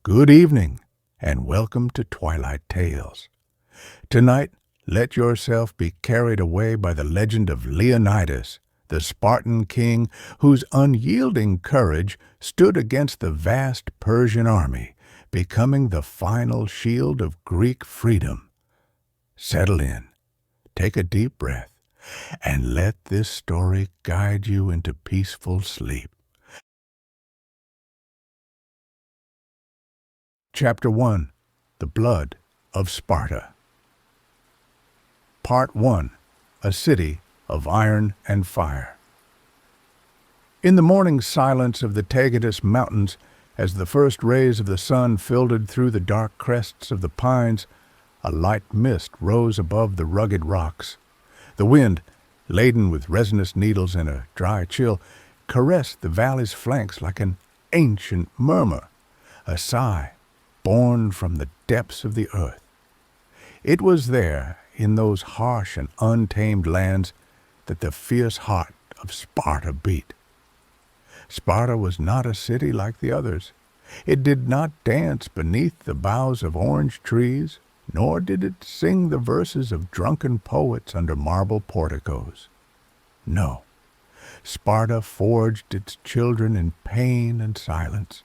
Good evening, and welcome to Twilight Tales. Tonight, let yourself be carried away by the legend of Leonidas, the Spartan king whose unyielding courage stood against the vast Persian army, becoming the final shield of Greek freedom. Settle in, take a deep breath, and let this story guide you into peaceful sleep. Chapter 1. The Blood of Sparta. Part 1. A City of Iron and Fire. In the morning silence of the Tagetus Mountains, as the first rays of the sun filtered through the dark crests of the pines, a light mist rose above the rugged rocks. The wind, laden with resinous needles and a dry chill, caressed the valley's flanks like an ancient murmur, a sigh born from the depths of the earth. It was there, in those harsh and untamed lands, that the fierce heart of Sparta beat. Sparta was not a city like the others. It did not dance beneath the boughs of orange trees, nor did it sing the verses of drunken poets under marble porticos. No, Sparta forged its children in pain and silence,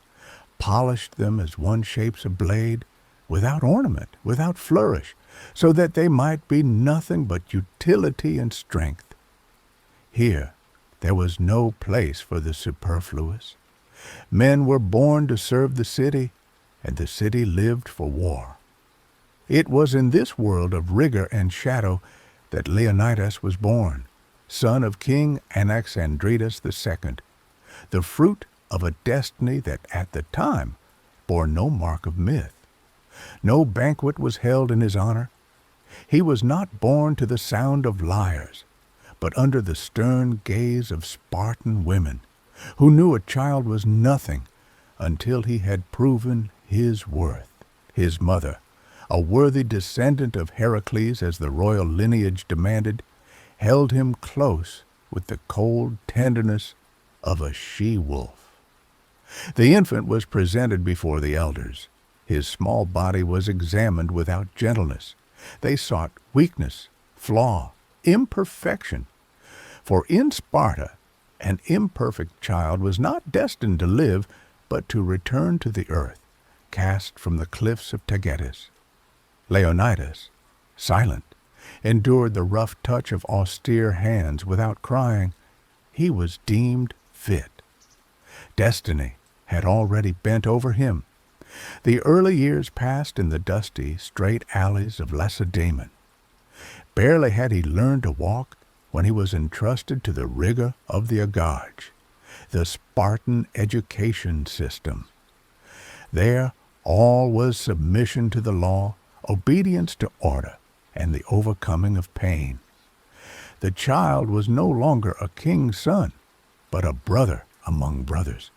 polished them as one shapes a blade, without ornament, without flourish, so that they might be nothing but utility and strength. Here there was no place for the superfluous. Men were born to serve the city, and the city lived for war. It was in this world of rigor and shadow that Leonidas was born, son of King Anaxandridas II, the fruit of a destiny that at the time bore no mark of myth. No banquet was held in his honor. He was not born to the sound of lyres, but under the stern gaze of Spartan women, who knew a child was nothing until he had proven his worth. His mother, a worthy descendant of Heracles as the royal lineage demanded, held him close with the cold tenderness of a she-wolf. The infant was presented before the elders. His small body was examined without gentleness. They sought weakness, flaw, imperfection. For in Sparta, an imperfect child was not destined to live, but to return to the earth, cast from the cliffs of Tagetus. Leonidas, silent, endured the rough touch of austere hands without crying. He was deemed fit. Destiny had already bent over him. The early years passed in the dusty, straight alleys of Lacedaemon. Barely had he learned to walk when he was entrusted to the rigor of the agage, the Spartan education system. There all was submission to the law, obedience to order, and the overcoming of pain. The child was no longer a king's son, but a brother among brothers.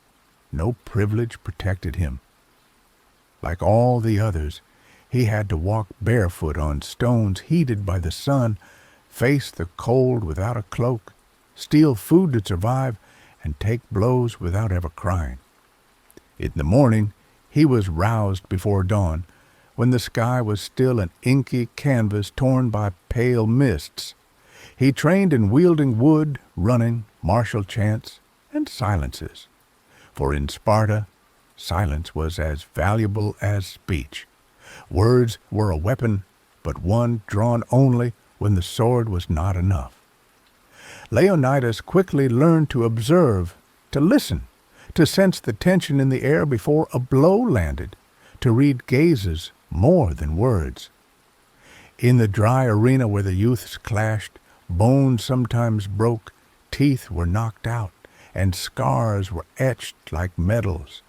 No privilege protected him. Like all the others, he had to walk barefoot on stones heated by the sun, face the cold without a cloak, steal food to survive, and take blows without ever crying. In the morning, he was roused before dawn, when the sky was still an inky canvas torn by pale mists. He trained in wielding wood, running, martial chants, and silences. For in Sparta, silence was as valuable as speech. Words were a weapon, but one drawn only when the sword was not enough. Leonidas quickly learned to observe, to listen, to sense the tension in the air before a blow landed, to read gazes more than words. In the dry arena where the youths clashed, bones sometimes broke, teeth were knocked out, and scars were etched like medals.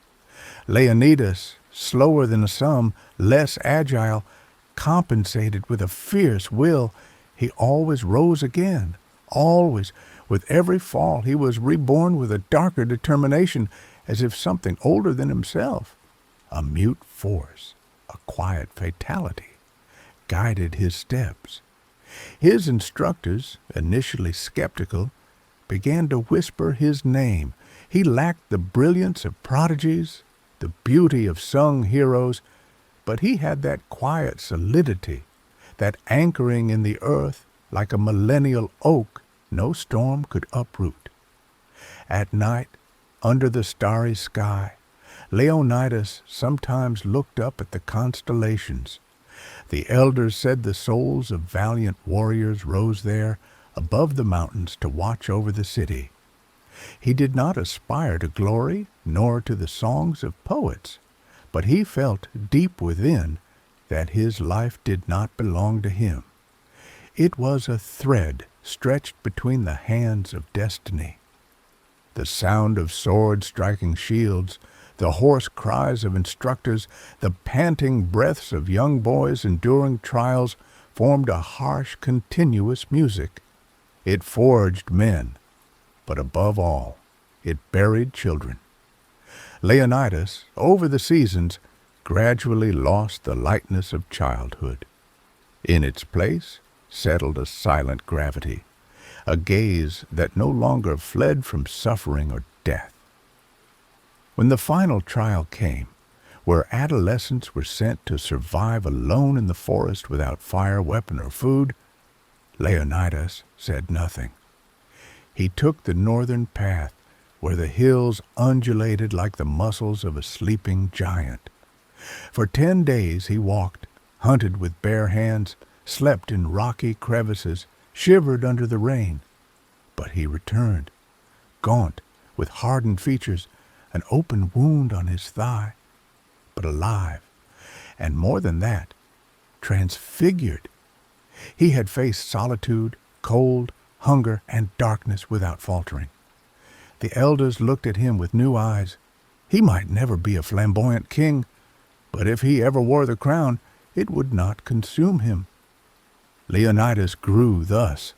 Leonidas, slower than some, less agile, compensated with a fierce will. He always rose again, always. With every fall he was reborn with a darker determination, as if something older than himself, a mute force, a quiet fatality, guided his steps. His instructors, initially skeptical, began to whisper his name. He lacked the brilliance of prodigies, the beauty of sung heroes, but he had that quiet solidity, that anchoring in the earth like a millennial oak no storm could uproot. At night, under the starry sky, Leonidas sometimes looked up at the constellations. The elders said the souls of valiant warriors rose there above the mountains to watch over the city. He did not aspire to glory nor to the songs of poets, but he felt deep within that his life did not belong to him. It was a thread stretched between the hands of destiny. The sound of swords striking shields, the hoarse cries of instructors, the panting breaths of young boys enduring trials formed a harsh, continuous music. It forged men, but above all, it buried children. Leonidas, over the seasons, gradually lost the lightness of childhood. In its place settled a silent gravity, a gaze that no longer fled from suffering or death. When the final trial came, where adolescents were sent to survive alone in the forest without fire, weapon, or food, Leonidas said nothing. He took the northern path, where the hills undulated like the muscles of a sleeping giant. For 10 days he walked, hunted with bare hands, slept in rocky crevices, shivered under the rain. But he returned, gaunt, with hardened features, an open wound on his thigh, but alive, and more than that, transfigured. He had faced solitude, cold, hunger, and darkness without faltering. The elders looked at him with new eyes. He might never be a flamboyant king, but if he ever wore the crown, it would not consume him. Leonidas grew thus,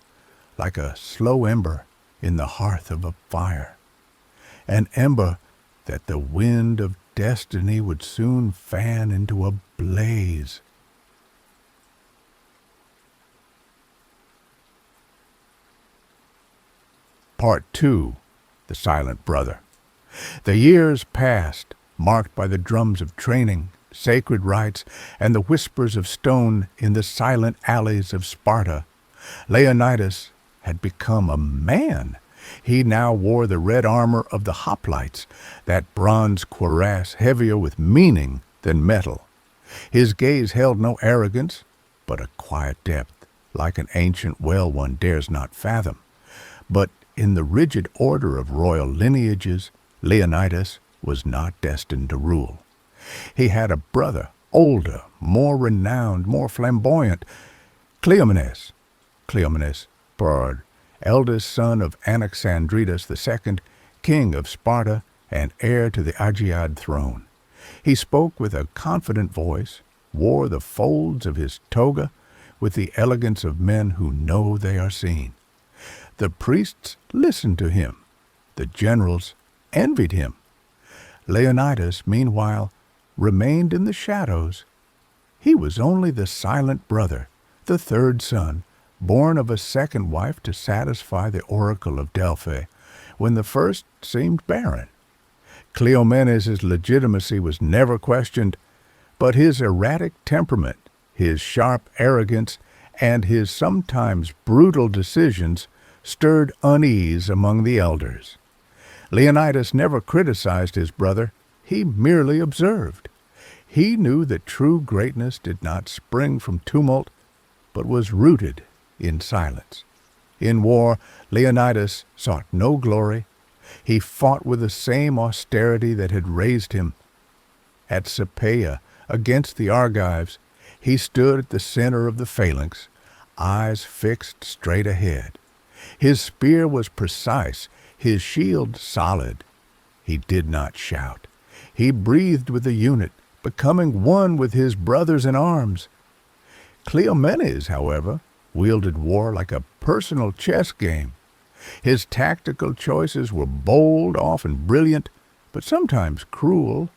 like a slow ember in the hearth of a fire, an ember that the wind of destiny would soon fan into a blaze. Part 2. The Silent Brother. The years passed, marked by the drums of training, sacred rites, and the whispers of stone in the silent alleys of Sparta. Leonidas had become a man. He now wore the red armor of the hoplites, that bronze cuirass heavier with meaning than metal. His gaze held no arrogance, but a quiet depth, like an ancient well one dares not fathom. But in the rigid order of royal lineages, Leonidas was not destined to rule. He had a brother, older, more renowned, more flamboyant, Cleomenes, Perd, eldest son of Anaxandridas II, king of Sparta and heir to the Aegean throne. He spoke with a confident voice, wore the folds of his toga with the elegance of men who know they are seen. The priests listened to him. The generals envied him. Leonidas, meanwhile, remained in the shadows. He was only the silent brother, the third son, born of a second wife to satisfy the oracle of Delphi, when the first seemed barren. Cleomenes' legitimacy was never questioned, but his erratic temperament, his sharp arrogance, and his sometimes brutal decisions stirred unease among the elders. Leonidas never criticized his brother. He merely observed. He knew that true greatness did not spring from tumult, but was rooted in silence. In war, Leonidas sought no glory. He fought with the same austerity that had raised him. At Sapea, against the Argives, he stood at the center of the phalanx, eyes fixed straight ahead. His spear was precise, his shield solid. He did not shout. He breathed with the unit, becoming one with his brothers in arms. Cleomenes, however, wielded war like a personal chess game. His tactical choices were bold, often brilliant, but sometimes cruel.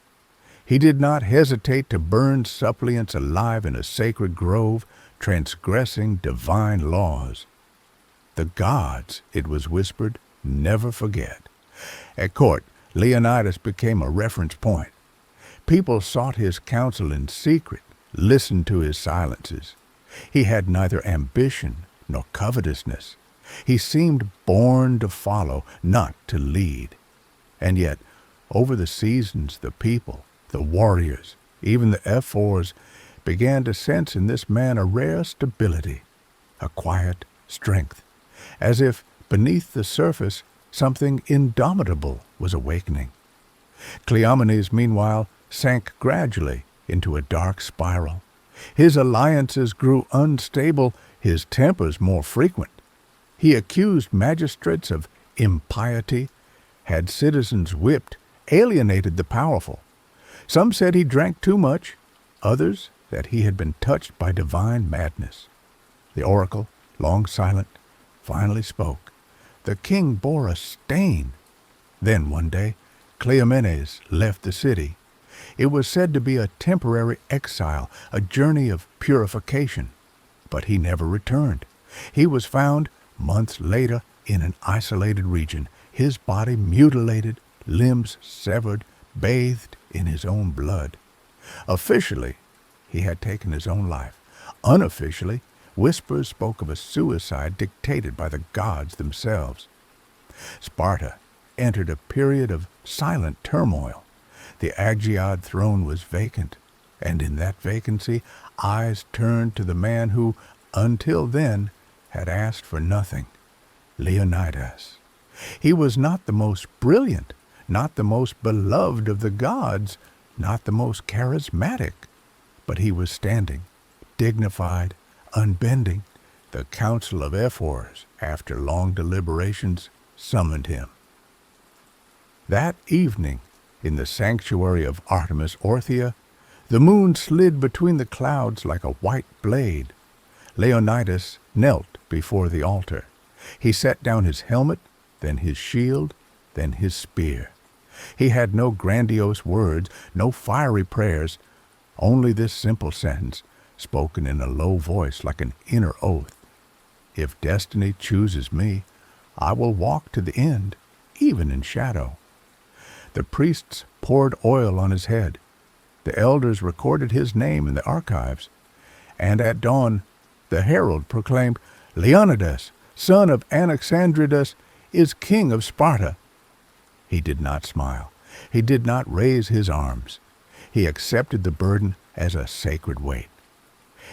He did not hesitate to burn suppliants alive in a sacred grove, transgressing divine laws. The gods, it was whispered, never forget. At court, Leonidas became a reference point. people sought his counsel in secret, listened to his silences. He had neither ambition nor covetousness. He seemed born to follow, not to lead. And yet, over the seasons, the people, the warriors, even the ephors, began to sense in this man a rare stability, a quiet strength, as if beneath the surface something indomitable was awakening. Cleomenes, meanwhile, sank gradually into a dark spiral. His alliances grew unstable, his tempers more frequent. He accused magistrates of impiety, had citizens whipped, alienated the powerful. Some said he drank too much, others that he had been touched by divine madness. The oracle, long silent, finally spoke. The king bore a stain. Then one day, Cleomenes left the city. It was said to be a temporary exile, a journey of purification. But he never returned. He was found months later in an isolated region, his body mutilated, limbs severed, bathed in his own blood. Officially, he had taken his own life. Unofficially, whispers spoke of a suicide dictated by the gods themselves. Sparta entered a period of silent turmoil. The Agiad throne was vacant, and in that vacancy, eyes turned to the man who, until then, had asked for nothing, Leonidas. He was not the most brilliant, not the most beloved of the gods, not the most charismatic, but he was standing, dignified, unbending. The council of ephors, after long deliberations, summoned him. That evening, in the sanctuary of Artemis Orthia, the moon slid between the clouds like a white blade. Leonidas knelt before the altar. He set down his helmet, then his shield, then his spear. He had no grandiose words, no fiery prayers, only this simple sentence, spoken in a low voice like an inner oath. If destiny chooses me, I will walk to the end, even in shadow. The priests poured oil on his head. The elders recorded his name in the archives. And at dawn, the herald proclaimed, Leonidas, son of Anaxandridas, is king of Sparta. He did not smile. He did not raise his arms. He accepted the burden as a sacred weight.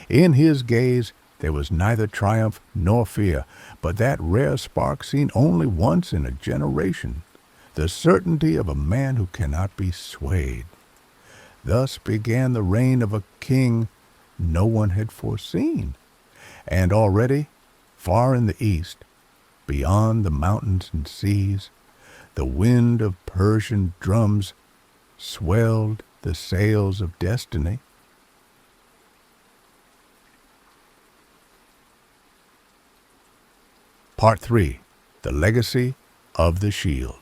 In his gaze there was neither triumph nor fear, but that rare spark seen only once in a generation, the certainty of a man who cannot be swayed. Thus began the reign of a king no one had foreseen. And already, far in the east, beyond the mountains and seas, the wind of Persian drums swelled the sails of destiny. Part 3. The Legacy of the Shield.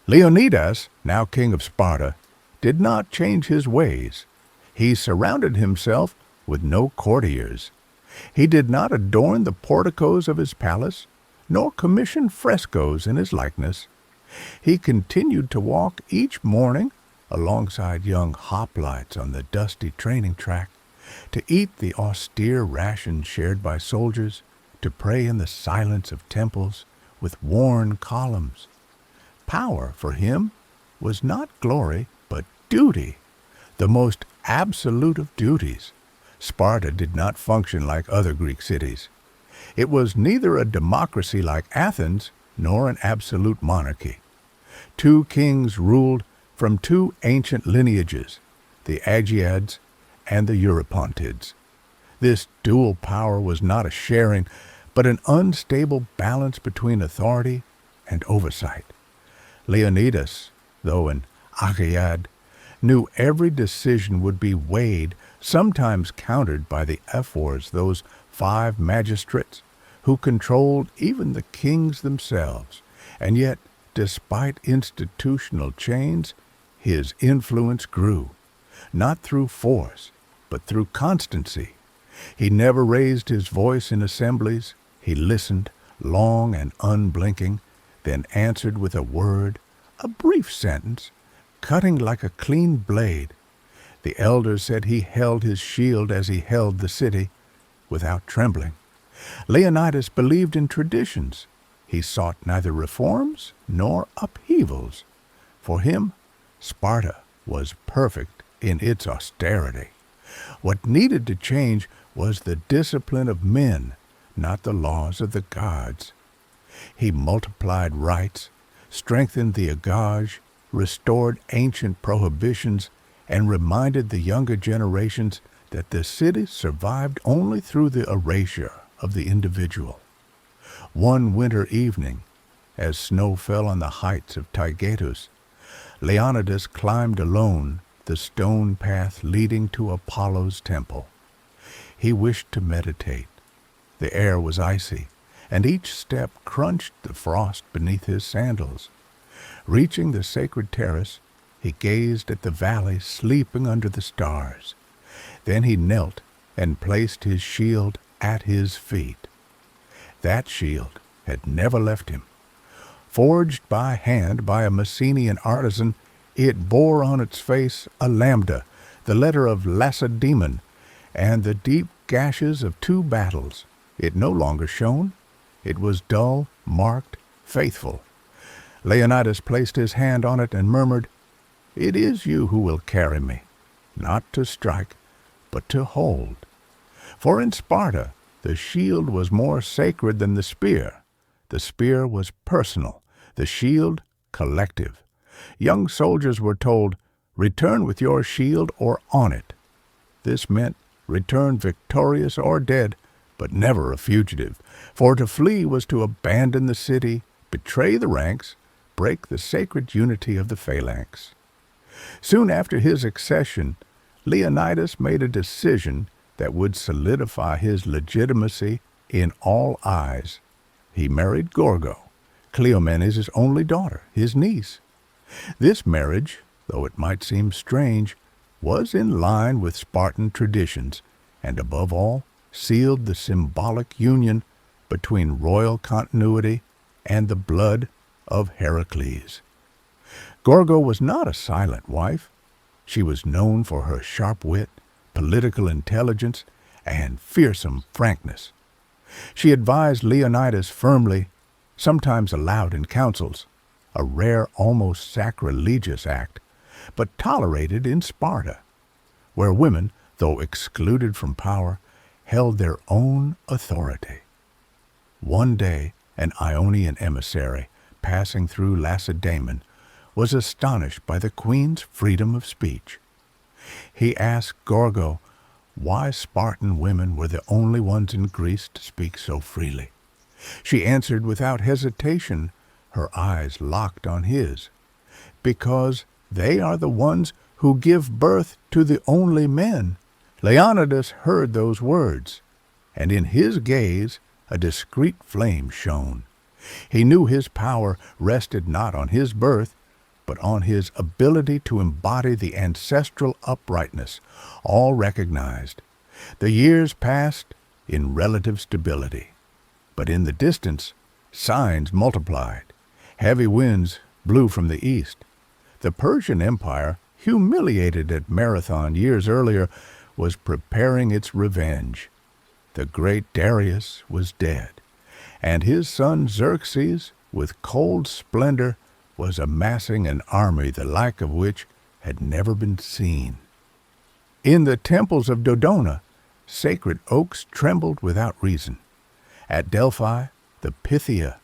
Leonidas, now king of Sparta, did not change his ways. He surrounded himself with no courtiers. He did not adorn the porticos of his palace, nor commission frescoes in his likeness. He continued to walk each morning alongside young hoplites on the dusty training track, to eat the austere rations shared by soldiers, to pray in the silence of temples with worn columns. Power for him was not glory, but duty, the most absolute of duties. Sparta did not function like other Greek cities. It was neither a democracy like Athens, nor an absolute monarchy. Two kings ruled from two ancient lineages, the Agiads and the Eurypontids. This dual power was not a sharing, but an unstable balance between authority and oversight. Leonidas, though an Agiad, knew every decision would be weighed, sometimes countered by the ephors, those 5 magistrates who controlled even the kings themselves. And yet, despite institutional chains, his influence grew, not through force, but through constancy. He never raised his voice in assemblies. He listened, long and unblinking, then answered with a word, a brief sentence, cutting like a clean blade. The elders said he held his shield as he held the city, without trembling. Leonidas believed in traditions. He sought neither reforms nor upheavals. For him, Sparta was perfect in its austerity. What needed to change was the discipline of men, not the laws of the gods. He multiplied rites, strengthened the agage, restored ancient prohibitions, and reminded the younger generations that the city survived only through the erasure of the individual. One winter evening, as snow fell on the heights of Taygetus, Leonidas climbed alone the stone path leading to Apollo's temple. He wished to meditate. The air was icy, and each step crunched the frost beneath his sandals. Reaching the sacred terrace, he gazed at the valley sleeping under the stars. Then he knelt and placed his shield at his feet. That shield had never left him. Forged by hand by a Messenian artisan, it bore on its face a lambda, the letter of Lacedaemon, and the deep gashes of 2 battles. It no longer shone. It was dull, marked, faithful. Leonidas placed his hand on it and murmured, "It is you who will carry me, not to strike, but to hold." For in Sparta, the shield was more sacred than the spear. The spear was personal, the shield collective. Young soldiers were told, "Return with your shield or on it." This meant return victorious or dead, but never a fugitive, for to flee was to abandon the city, betray the ranks, break the sacred unity of the phalanx. Soon after his accession, Leonidas made a decision that would solidify his legitimacy in all eyes. He married Gorgo, Cleomenes' only daughter, his niece. This marriage, though it might seem strange, was in line with Spartan traditions, and above all, sealed the symbolic union between royal continuity and the blood of Heracles. Gorgo was not a silent wife. She was known for her sharp wit, political intelligence, and fearsome frankness. She advised Leonidas firmly, sometimes aloud in councils, a rare, almost sacrilegious act, but tolerated in Sparta, where women, though excluded from power, held their own authority. One day, an Ionian emissary, passing through Lacedaemon, was astonished by the queen's freedom of speech. He asked Gorgo why Spartan women were the only ones in Greece to speak so freely. She answered without hesitation, her eyes locked on his, "Because they are the ones who give birth to the only men." Leonidas heard those words, and in his gaze a discreet flame shone. He knew his power rested not on his birth, but on his ability to embody the ancestral uprightness, all recognized. The years passed in relative stability, but in the distance, signs multiplied. Heavy winds blew from the east. The Persian Empire, humiliated at Marathon years earlier, was preparing its revenge. The great Darius was dead, and his son Xerxes, with cold splendor, was amassing an army the like of which had never been seen. In the temples of Dodona, sacred oaks trembled without reason. At Delphi, the Pythia,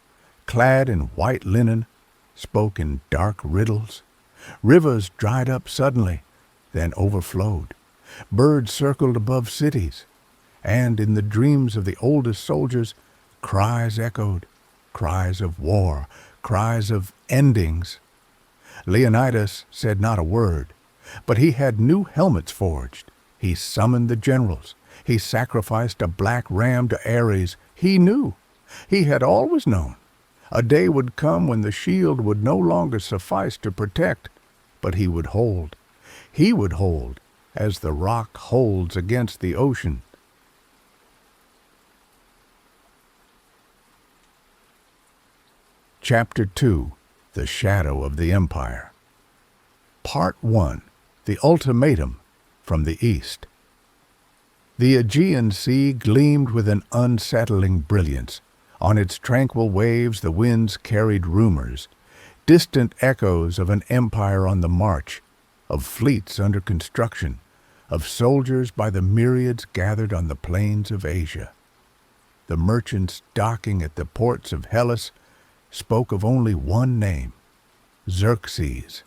clad in white linen, spoke in dark riddles. Rivers dried up suddenly, then overflowed. Birds circled above cities, and in the dreams of the oldest soldiers, cries echoed, cries of war, cries of endings. Leonidas said not a word, but he had new helmets forged. He summoned the generals. He sacrificed a black ram to Ares. He knew. He had always known. A day would come when the shield would no longer suffice to protect, but he would hold. He would hold, as the rock holds against the ocean. Chapter 2. The Shadow of the Empire. Part 1. The Ultimatum from the East. The Aegean Sea gleamed with an unsettling brilliance. On its tranquil waves the winds carried rumors, distant echoes of an empire on the march, of fleets under construction, of soldiers by the myriads gathered on the plains of Asia. The merchants docking at the ports of Hellas spoke of only one name, Xerxes,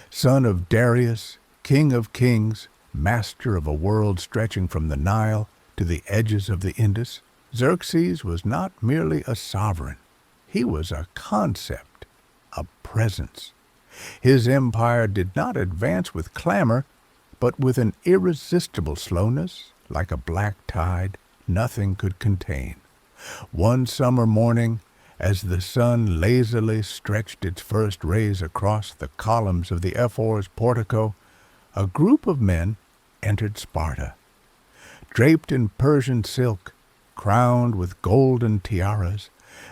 son of Darius, king of kings, master of a world stretching from the Nile to the edges of the Indus. Xerxes was not merely a sovereign. He was a concept, a presence. His empire did not advance with clamor, but with an irresistible slowness, like a black tide nothing could contain. One summer morning, as the sun lazily stretched its first rays across the columns of the Ephor's portico, a group of men entered Sparta. Draped in Persian silk, crowned with golden tiaras,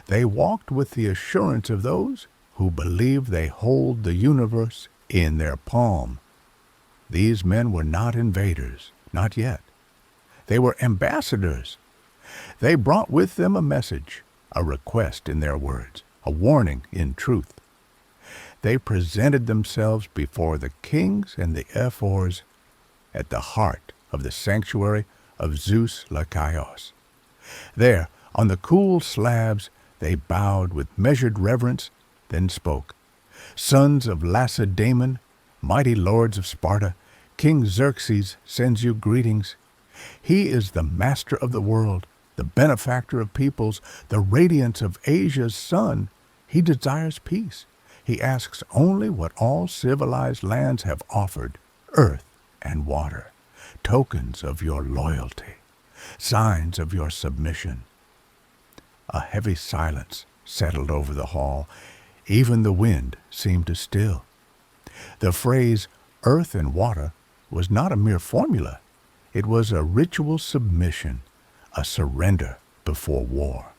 they walked with the assurance of those who believe they hold the universe in their palm. These men were not invaders, not yet. They were ambassadors. They brought with them a message, a request in their words, a warning in truth. They presented themselves before the kings and the ephors at the heart of the sanctuary of Zeus Lachios. There, on the cool slabs, they bowed with measured reverence, then spoke. Sons of Lacedaemon, mighty lords of Sparta, King Xerxes sends you greetings. He is the master of the world, the benefactor of peoples, the radiance of Asia's sun. He desires peace. He asks only what all civilized lands have offered, earth and water, tokens of your loyalty, signs of your submission. A heavy silence settled over the hall. Even the wind seemed to still. The phrase, earth and water, was not a mere formula. It was a ritual submission, a surrender before war.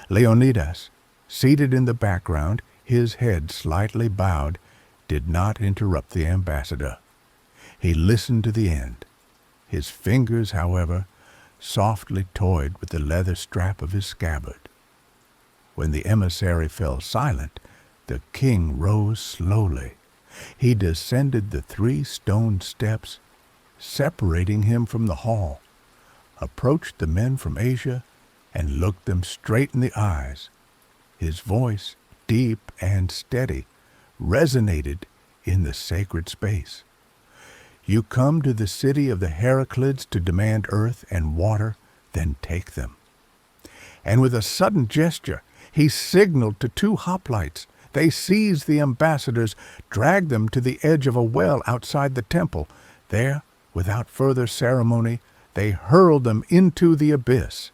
Leonidas, seated in the background, his head slightly bowed, did not interrupt the ambassador. He listened to the end. His fingers, however, softly toyed with the leather strap of his scabbard. When the emissary fell silent, the king rose slowly. He descended the 3 stone steps, separating him from the hall, approached the men from Asia, and looked them straight in the eyes. His voice, deep and steady, resonated in the sacred space. You come to the city of the Heraclids to demand earth and water, then take them. And with a sudden gesture, he signaled to 2 hoplites. They seized the ambassadors, dragged them to the edge of a well outside the temple. There, without further ceremony, they hurled them into the abyss.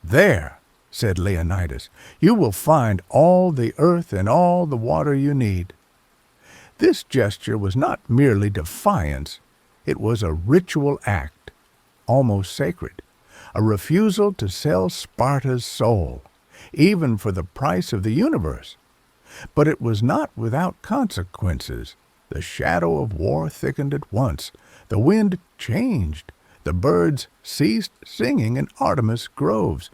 There, said Leonidas, you will find all the earth and all the water you need. This gesture was not merely defiance. It was a ritual act, almost sacred, a refusal to sell Sparta's soul, even for the price of the universe. But it was not without consequences. The shadow of war thickened at once. The wind changed. The birds ceased singing in Artemis groves.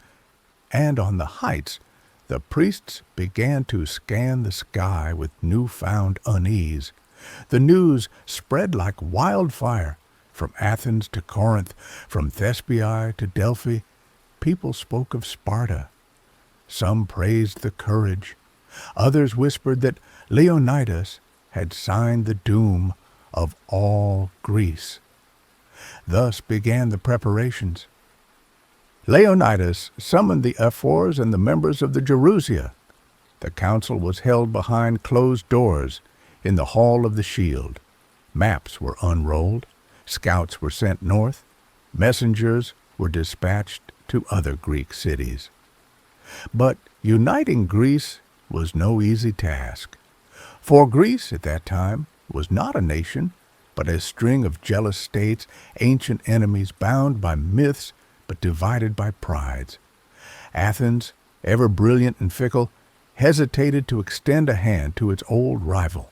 And on the heights, the priests began to scan the sky with newfound unease. The news spread like wildfire. From Athens to Corinth, from Thespiae to Delphi, people spoke of Sparta. Some praised the courage. Others whispered that Leonidas had signed the doom of all Greece. Thus began the preparations. Leonidas summoned the ephors and the members of the Gerousia. The council was held behind closed doors in the Hall of the Shield. Maps were unrolled. Scouts were sent north. Messengers were dispatched to other Greek cities. But uniting Greece was no easy task. For Greece at that time was not a nation, but a string of jealous states, ancient enemies bound by myths but divided by prides. Athens, ever brilliant and fickle, hesitated to extend a hand to its old rival.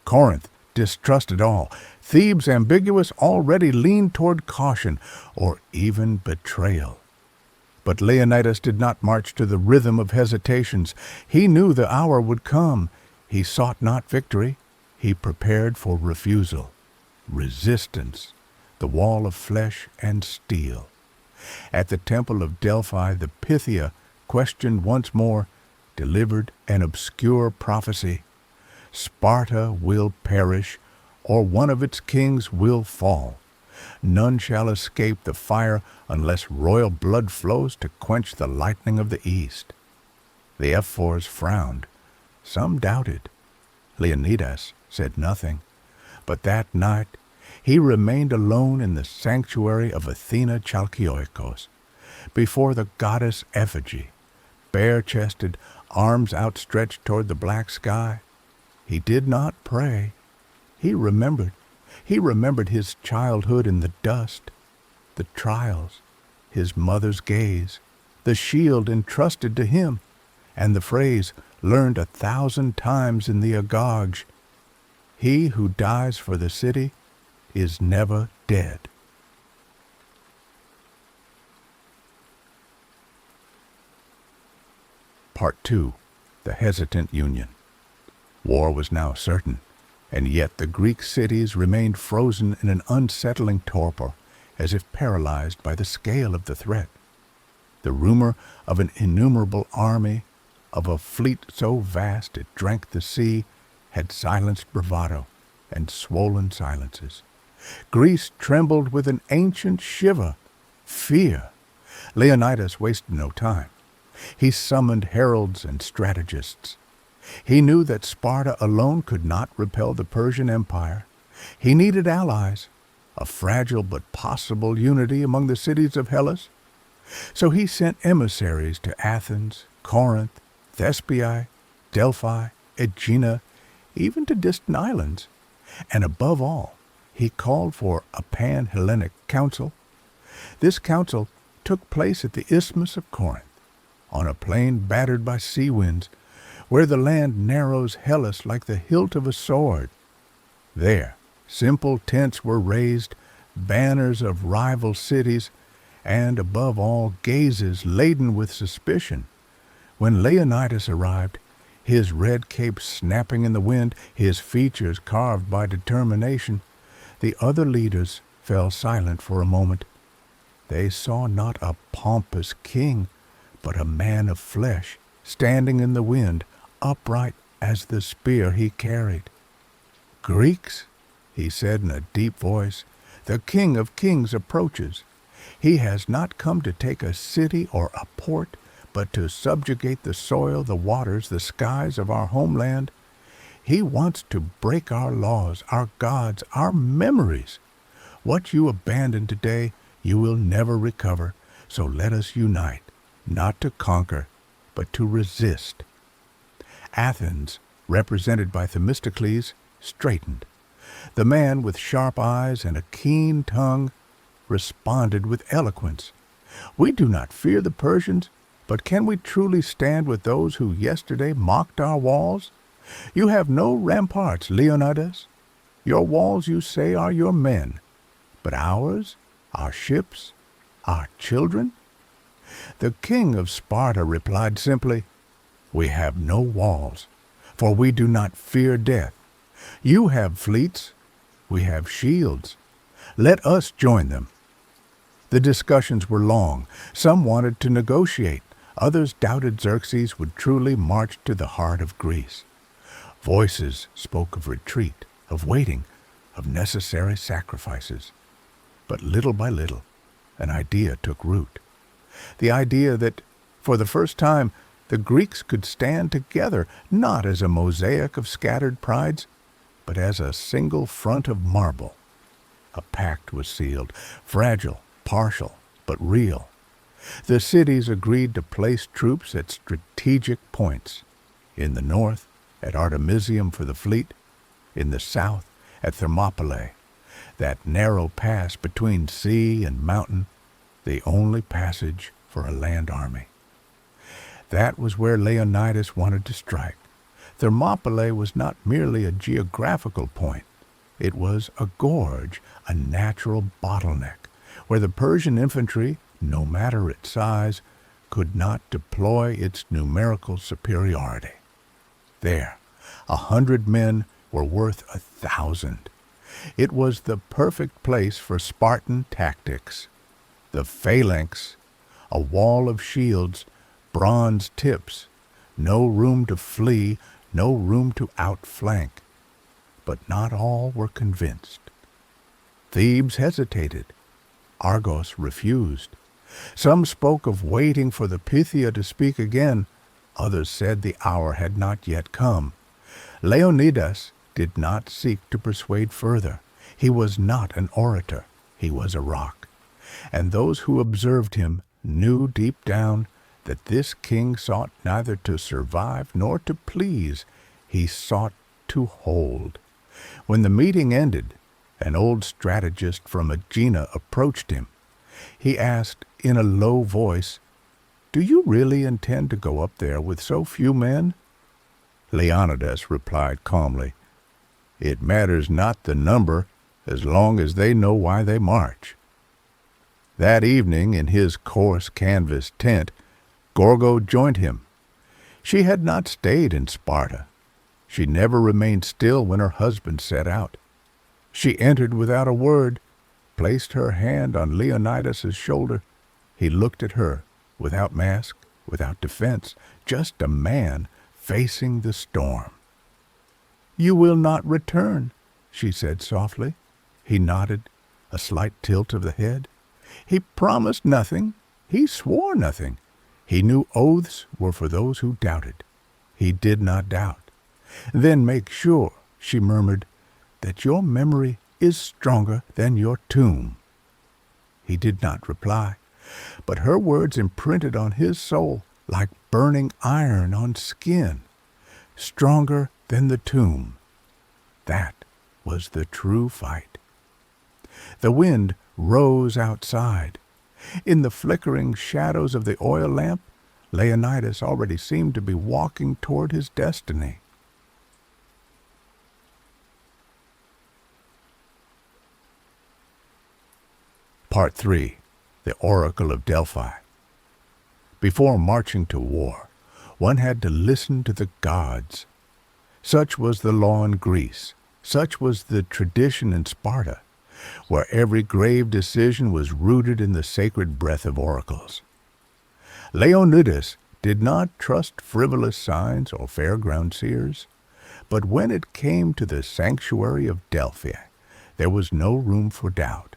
Corinth, distrusted all. Thebes, ambiguous, already leaned toward caution or even betrayal. But Leonidas did not march to the rhythm of hesitations. He knew the hour would come. He sought not victory. He prepared for refusal, resistance, the wall of flesh and steel. At the temple of Delphi, the Pythia questioned once more, delivered an obscure prophecy. Sparta will perish, or one of its kings will fall. None shall escape the fire unless royal blood flows to quench the lightning of the east. The ephors frowned. Some doubted. Leonidas said nothing. But that night he remained alone in the sanctuary of Athena Chalkioikos, before the goddess effigy, bare-chested, arms outstretched toward the black sky. He did not pray. He remembered. He remembered his childhood in the dust, the trials, his mother's gaze, the shield entrusted to him, and the phrase learned 1,000 times in the Agog, "He who dies for the city is never dead." Part 2. The Hesitant Union. War was now certain, and yet the Greek cities remained frozen in an unsettling torpor, as if paralyzed by the scale of the threat. The rumor of an innumerable army, of a fleet so vast it drank the sea, had silenced bravado and swollen silences. Greece trembled with an ancient shiver, fear. Leonidas wasted no time. He summoned heralds and strategists. He knew that Sparta alone could not repel the Persian Empire. He needed allies, a fragile but possible unity among the cities of Hellas. So he sent emissaries to Athens, Corinth, Thespiae, Delphi, Aegina, even to distant islands. And above all, he called for a pan-Hellenic council. This council took place at the Isthmus of Corinth, on a plain battered by sea winds, where the land narrows Hellas like the hilt of a sword. There, simple tents were raised, banners of rival cities, and, above all, gazes laden with suspicion. When Leonidas arrived, his red cape snapping in the wind, his features carved by determination, the other leaders fell silent for a moment. They saw not a pompous king, but a man of flesh, standing in the wind, upright as the spear he carried. "Greeks," he said in a deep voice, "the King of Kings approaches. He has not come to take a city or a port, but to subjugate the soil, the waters, the skies of our homeland. He wants to break our laws, our gods, our memories. What you abandon today, you will never recover, so let us unite, not to conquer, but to resist." Athens, represented by Themistocles, straightened. The man with sharp eyes and a keen tongue responded with eloquence. "We do not fear the Persians, but can we truly stand with those who yesterday mocked our walls? You have no ramparts, Leonidas. Your walls, you say, are your men, but ours, our ships, our children?" The king of Sparta replied simply, "We have no walls, for we do not fear death. You have fleets, we have shields. Let us join them." The discussions were long. Some wanted to negotiate. Others doubted Xerxes would truly march to the heart of Greece. Voices spoke of retreat, of waiting, of necessary sacrifices. But little by little, an idea took root. The idea that, for the first time, the Greeks could stand together, not as a mosaic of scattered prides, but as a single front of marble. A pact was sealed, fragile, partial, but real. The cities agreed to place troops at strategic points. In the north, at Artemisium for the fleet. In the south, at Thermopylae, that narrow pass between sea and mountain, the only passage for a land army. That was where Leonidas wanted to strike. Thermopylae was not merely a geographical point. It was a gorge, a natural bottleneck, where the Persian infantry, no matter its size, could not deploy its numerical superiority. There, 100 men were worth 1,000. It was the perfect place for Spartan tactics. The phalanx, a wall of shields, bronze tips, no room to flee, no room to outflank. But not all were convinced. Thebes hesitated. Argos refused. Some spoke of waiting for the Pythia to speak again. Others said the hour had not yet come. Leonidas did not seek to persuade further. He was not an orator. He was a rock. And those who observed him knew deep down that this king sought neither to survive nor to please. He sought to hold. When the meeting ended, an old strategist from Aegina approached him. He asked in a low voice, "Do you really intend to go up there with so few men?" Leonidas replied calmly, "It matters not the number as long as they know why they march." That evening, in his coarse canvas tent, Gorgo joined him. She had not stayed in Sparta. She never remained still when her husband set out. She entered without a word, placed her hand on Leonidas's shoulder. He looked at her, without mask, without defense, just a man facing the storm. "You will not return," she said softly. He nodded, a slight tilt of the head. He promised nothing. He swore nothing. He knew oaths were for those who doubted. He did not doubt. "Then make sure," she murmured, "that your memory is stronger than your tomb." He did not reply, but her words imprinted on his soul like burning iron on skin. Stronger than the tomb. That was the true fight. The wind rose outside. In the flickering shadows of the oil lamp, Leonidas already seemed to be walking toward his destiny. Part 3. The Oracle of Delphi. Before marching to war, one had to listen to the gods. Such was the law in Greece. Such was the tradition in Sparta, where every grave decision was rooted in the sacred breath of oracles. Leonidas did not trust frivolous signs or fairground seers, but when it came to the sanctuary of Delphi, there was no room for doubt.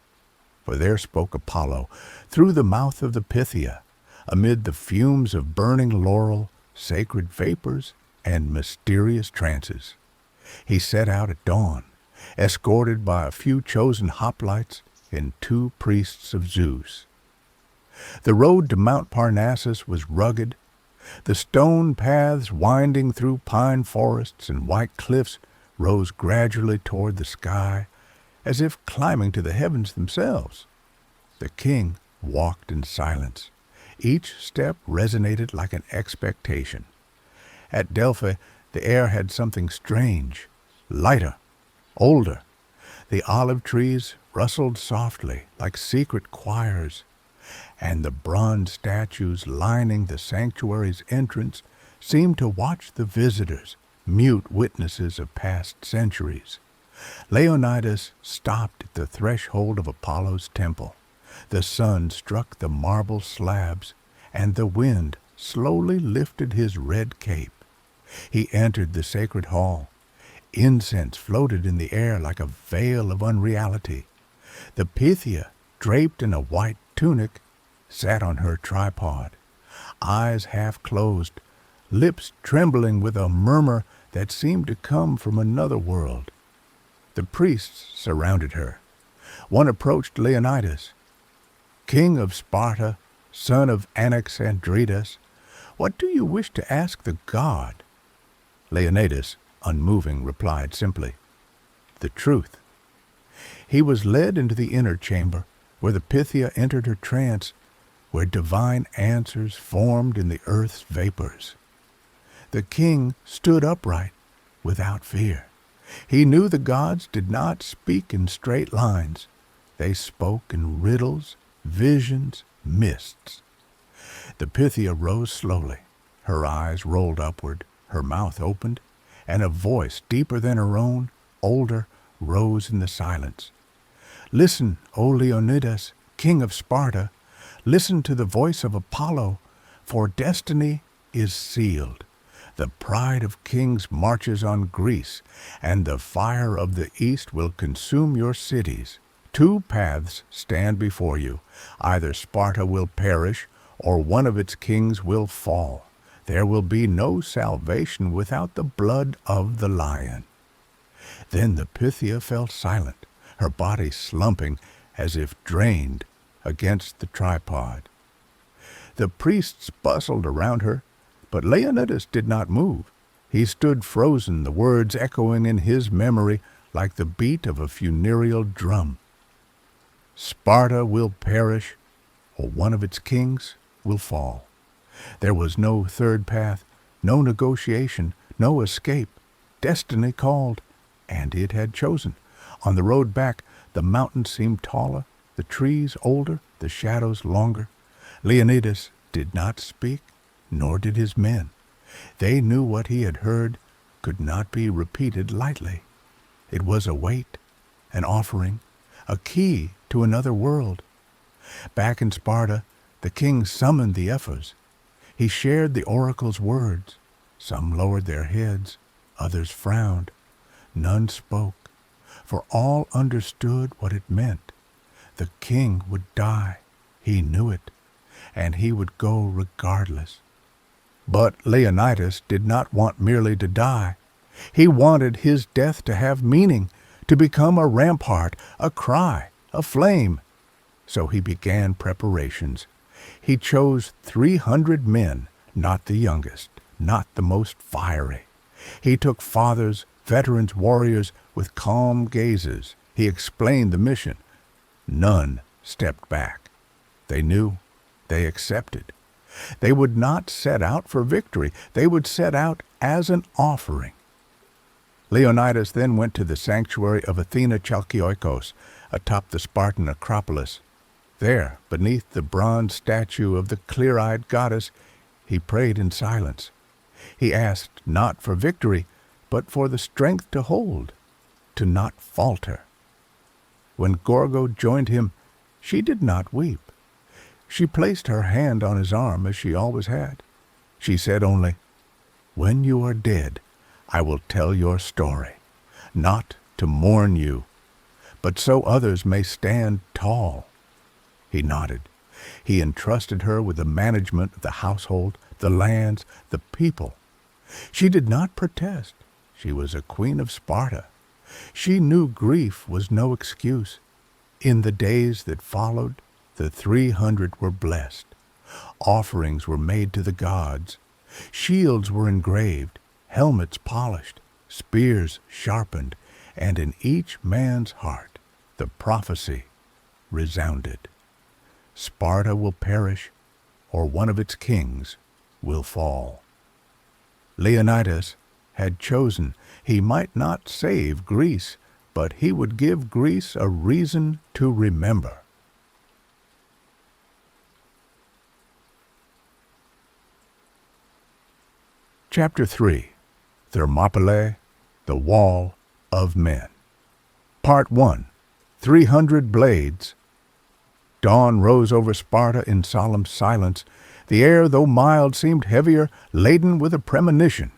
For there spoke Apollo through the mouth of the Pythia, amid the fumes of burning laurel, sacred vapors, and mysterious trances. He set out at dawn, escorted by a few chosen hoplites and 2 priests of Zeus. The road to Mount Parnassus was rugged. The stone paths winding through pine forests and white cliffs rose gradually toward the sky, as if climbing to the heavens themselves. The king walked in silence. Each step resonated like an expectation. At Delphi, the air had something strange, lighter, older. The olive trees rustled softly like secret choirs, and the bronze statues lining the sanctuary's entrance seemed to watch the visitors, mute witnesses of past centuries. Leonidas stopped at the threshold of Apollo's temple. The sun struck the marble slabs, and the wind slowly lifted his red cape. He entered the sacred hall. Incense floated in the air like a veil of unreality. The Pythia, draped in a white tunic, sat on her tripod, eyes half closed, lips trembling with a murmur that seemed to come from another world. The priests surrounded her. One approached Leonidas. "King of Sparta, son of Anaxandridas, what do you wish to ask the god?" Leonidas, unmoving, replied simply, "The truth." He was led into the inner chamber, where the Pythia entered her trance, where divine answers formed in the earth's vapors. The king stood upright, without fear. He knew the gods did not speak in straight lines. They spoke in riddles, visions, mists. The Pythia rose slowly. Her eyes rolled upward, her mouth opened, and a voice deeper than her own, older, rose in the silence. Listen, O Leonidas, king of Sparta. Listen to the voice of Apollo, for destiny is sealed. The pride of kings marches on Greece, and the fire of the east will consume your cities. Two paths stand before you. Either Sparta will perish, or one of its kings will fall. There will be no salvation without the blood of the lion. Then the Pythia fell silent, her body slumping as if drained against the tripod. The priests bustled around her, but Leonidas did not move. He stood frozen, the words echoing in his memory like the beat of a funereal drum. Sparta will perish, or one of its kings will fall. There was no third path, no negotiation, no escape. Destiny called, and it had chosen. On the road back, the mountains seemed taller, the trees older, the shadows longer. Leonidas did not speak, nor did his men. They knew what he had heard could not be repeated lightly. It was a weight, an offering, a key to another world. Back in Sparta, the king summoned the ephors. He shared the oracle's words. Some lowered their heads, others frowned. None spoke, for all understood what it meant. The king would die, he knew it, and he would go regardless. But Leonidas did not want merely to die. He wanted his death to have meaning, to become a rampart, a cry, a flame. So he began preparations. He chose 300 men, not the youngest, not the most fiery. He took fathers, veterans, warriors with calm gazes. He explained the mission. None stepped back. They knew, they accepted. They would not set out for victory. They would set out as an offering. Leonidas then went to the sanctuary of Athena Chalkioikos, atop the Spartan Acropolis. There, beneath the bronze statue of the clear-eyed goddess, he prayed in silence. He asked not for victory, but for the strength to hold, to not falter. When Gorgo joined him, she did not weep. She placed her hand on his arm as she always had. She said only, "When you are dead, I will tell your story, not to mourn you, but so others may stand tall." He nodded. He entrusted her with the management of the household, the lands, the people. She did not protest. She was a queen of Sparta. She knew grief was no excuse. In the days that followed, the 300 were blessed. Offerings were made to the gods. Shields were engraved, helmets polished, spears sharpened, and in each man's heart the prophecy resounded. Sparta will perish, or one of its kings will fall. Leonidas had chosen. He might not save Greece, but he would give Greece a reason to remember. Chapter 3. Thermopylae, the Wall of Men. Part 1. 300 Blades. Dawn rose over Sparta in solemn silence. The air, though mild, seemed heavier, laden with a premonition.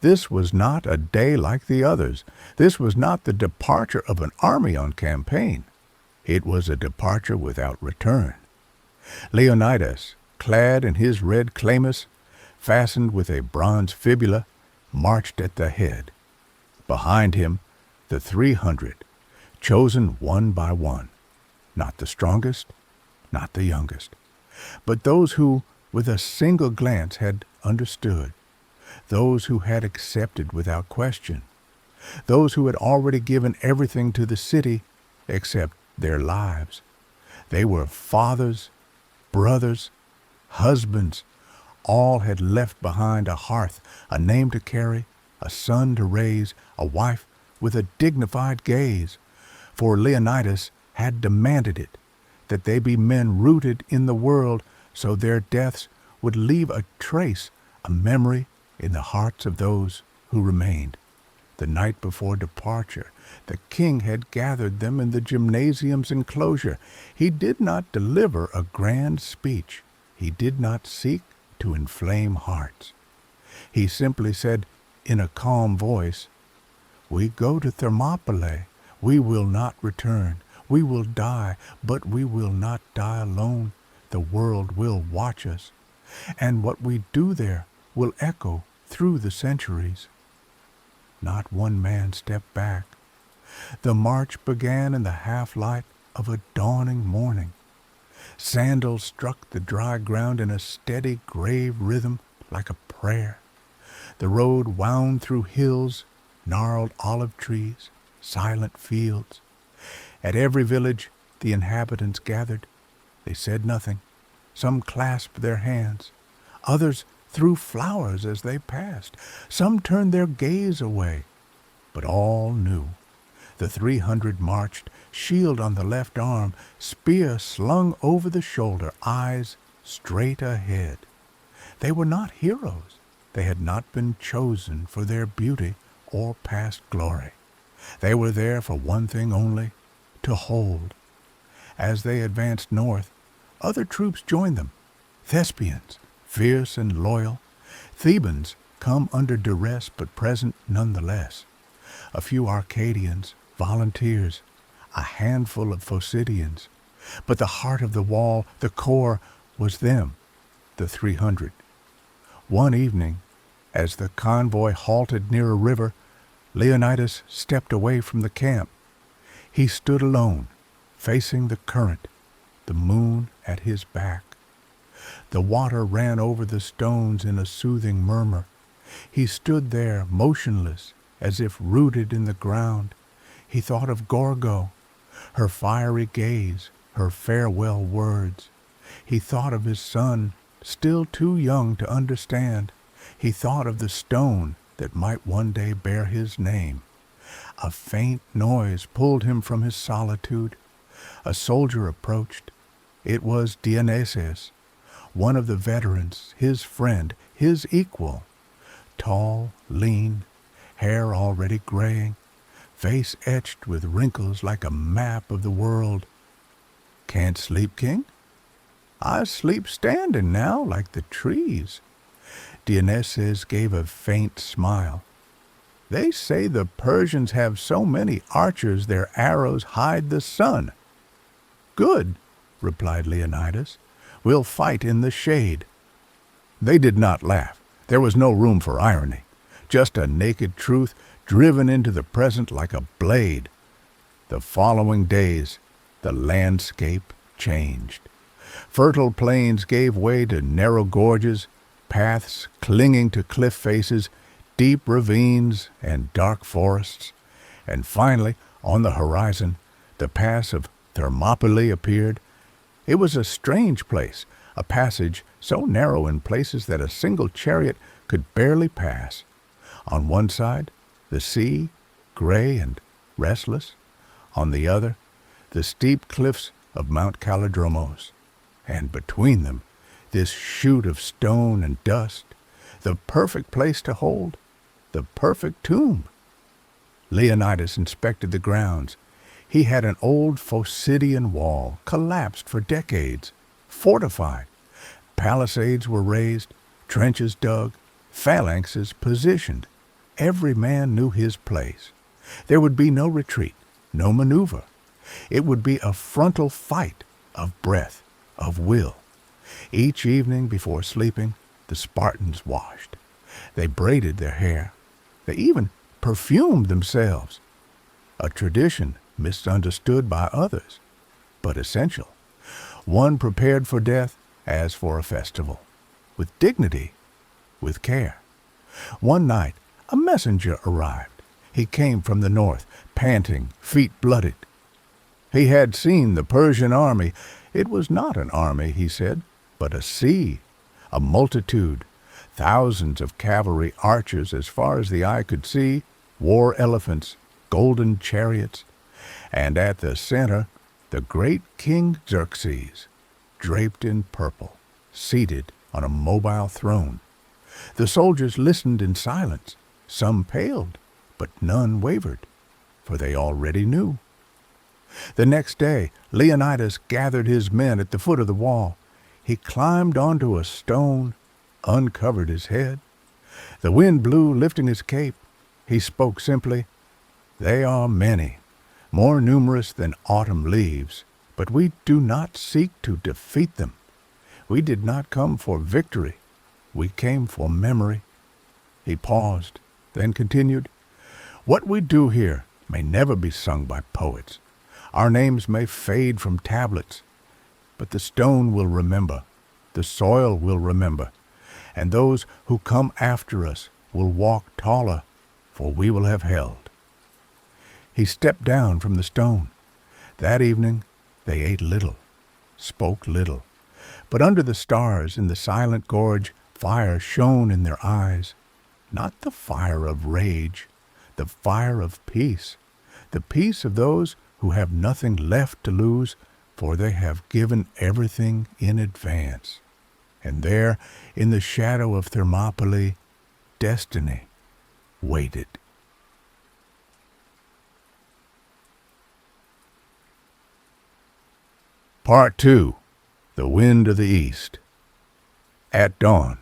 This was not a day like the others. This was not the departure of an army on campaign. It was a departure without return. Leonidas, clad in his red chlamys, fastened with a bronze fibula, marched at the head. Behind him, the 300, chosen one by one, not the strongest, not the youngest, but those who, with a single glance, had understood, those who had accepted without question, those who had already given everything to the city except their lives. They were fathers, brothers, husbands. All had left behind a hearth, a name to carry, a son to raise, a wife with a dignified gaze, for Leonidas had demanded it, that they be men rooted in the world, so their deaths would leave a trace, a memory in the hearts of those who remained. The night before departure, the king had gathered them in the gymnasium's enclosure. He did not deliver a grand speech. He did not seek to inflame hearts. He simply said in a calm voice, "We go to Thermopylae. We will not return. We will die, but we will not die alone. The world will watch us, and what we do there will echo through the centuries." Not one man stepped back. The march began in the half-light of a dawning morning. Sandals struck the dry ground in a steady, grave rhythm like a prayer. The road wound through hills, gnarled olive trees, silent fields. At every village the inhabitants gathered. They said nothing. Some clasped their hands. Others threw flowers as they passed. Some turned their gaze away. But all knew. The 300 marched, shield on the left arm, spear slung over the shoulder, eyes straight ahead. They were not heroes. They had not been chosen for their beauty or past glory. They were there for one thing only, to hold. As they advanced north, other troops joined them. Thespians, fierce and loyal. Thebans, come under duress but present nonetheless. A few Arcadians, volunteers, a handful of Phocidians. But the heart of the wall, the core, was them, the 300. One evening, as the convoy halted near a river, Leonidas stepped away from the camp. He stood alone, facing the current, the moon at his back. The water ran over the stones in a soothing murmur. He stood there, motionless, as if rooted in the ground. He thought of Gorgo, her fiery gaze, her farewell words. He thought of his son, still too young to understand. He thought of the stone that might one day bear his name. A faint noise pulled him from his solitude. A soldier approached. It was Dionysus, one of the veterans, his friend, his equal. Tall, lean, hair already graying, face etched with wrinkles like a map of the world. "Can't sleep, King? I sleep standing now like the trees." Dionysus gave a faint smile. "They say the Persians have so many archers their arrows hide the sun." "Good," replied Leonidas. "We'll fight in the shade." They did not laugh. There was no room for irony. Just a naked truth driven into the present like a blade. The following days, the landscape changed. Fertile plains gave way to narrow gorges, paths clinging to cliff faces, deep ravines and dark forests. And finally, on the horizon, the pass of Thermopylae appeared. It was a strange place, a passage so narrow in places that a single chariot could barely pass. On one side, the sea, gray and restless. On the other, the steep cliffs of Mount Calidromos. And between them, this chute of stone and dust, the perfect place to hold, the perfect tomb. Leonidas inspected the grounds. He had an old Phocidian wall, collapsed for decades, fortified. Palisades were raised, trenches dug, phalanxes positioned. Every man knew his place. There would be no retreat, no maneuver. It would be a frontal fight of breath, of will. Each evening before sleeping, the Spartans washed. They braided their hair. They even perfumed themselves. A tradition misunderstood by others, but essential. One prepared for death as for a festival, with dignity, with care. One night, a messenger arrived. He came from the north, panting, feet blooded. He had seen the Persian army. It was not an army, he said, but a sea, a multitude, thousands of cavalry archers as far as the eye could see, war elephants, golden chariots, and at the center, the great King Xerxes, draped in purple, seated on a mobile throne. The soldiers listened in silence. Some paled, but none wavered, for they already knew. The next day, Leonidas gathered his men at the foot of the wall. He climbed onto a stone, uncovered his head. The wind blew, lifting his cape. He spoke simply, "They are many, more numerous than autumn leaves, but we do not seek to defeat them. We did not come for victory. We came for memory." He paused, then continued, "What we do here may never be sung by poets. Our names may fade from tablets, but the stone will remember, the soil will remember, and those who come after us will walk taller, for we will have held." He stepped down from the stone. That evening they ate little, spoke little, but under the stars in the silent gorge, fire shone in their eyes, not the fire of rage, the fire of peace, the peace of those who have nothing left to lose, for they have given everything in advance. And there, in the shadow of Thermopylae, destiny waited. Part 2. The Wind of the East. At dawn,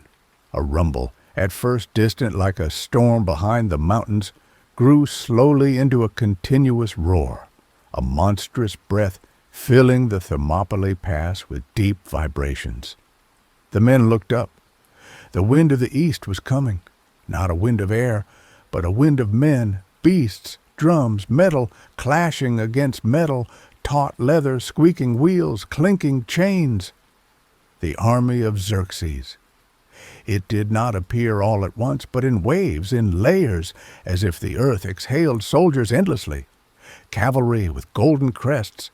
a rumble, at first distant like a storm behind the mountains, grew slowly into a continuous roar, a monstrous breath filling the Thermopylae pass with deep vibrations. The men looked up. The wind of the east was coming, not a wind of air, but a wind of men, beasts, drums, metal clashing against metal, taut leather, squeaking wheels, clinking chains. The army of Xerxes. It did not appear all at once, but in waves, in layers, as if the earth exhaled soldiers endlessly. Cavalry with golden crests,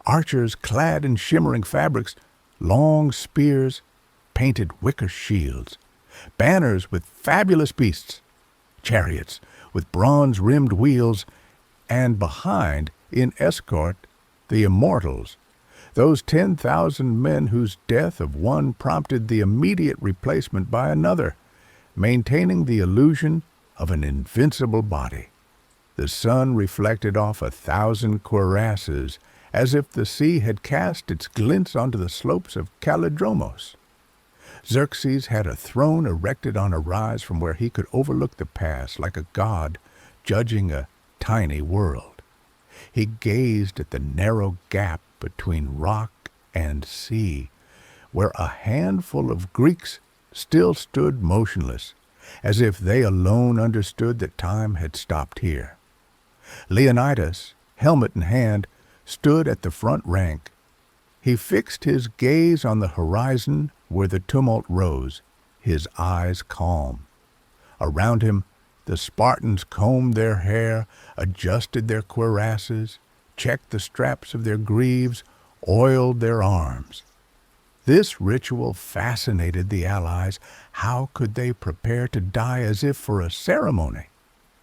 archers clad in shimmering fabrics, long spears, painted wicker shields, banners with fabulous beasts, chariots with bronze-rimmed wheels, and behind, in escort, the immortals, those 10,000 men whose death of one prompted the immediate replacement by another, maintaining the illusion of an invincible body. The sun reflected off 1,000 cuirasses, as if the sea had cast its glints onto the slopes of Calidromos. Xerxes had a throne erected on a rise from where he could overlook the pass like a god judging a tiny world. He gazed at the narrow gap between rock and sea, where a handful of Greeks still stood motionless, as if they alone understood that time had stopped here. Leonidas, helmet in hand, stood at the front rank. He fixed his gaze on the horizon where the tumult rose, his eyes calm. Around him, the Spartans combed their hair, adjusted their cuirasses, checked the straps of their greaves, oiled their arms. This ritual fascinated the allies. How could they prepare to die as if for a ceremony?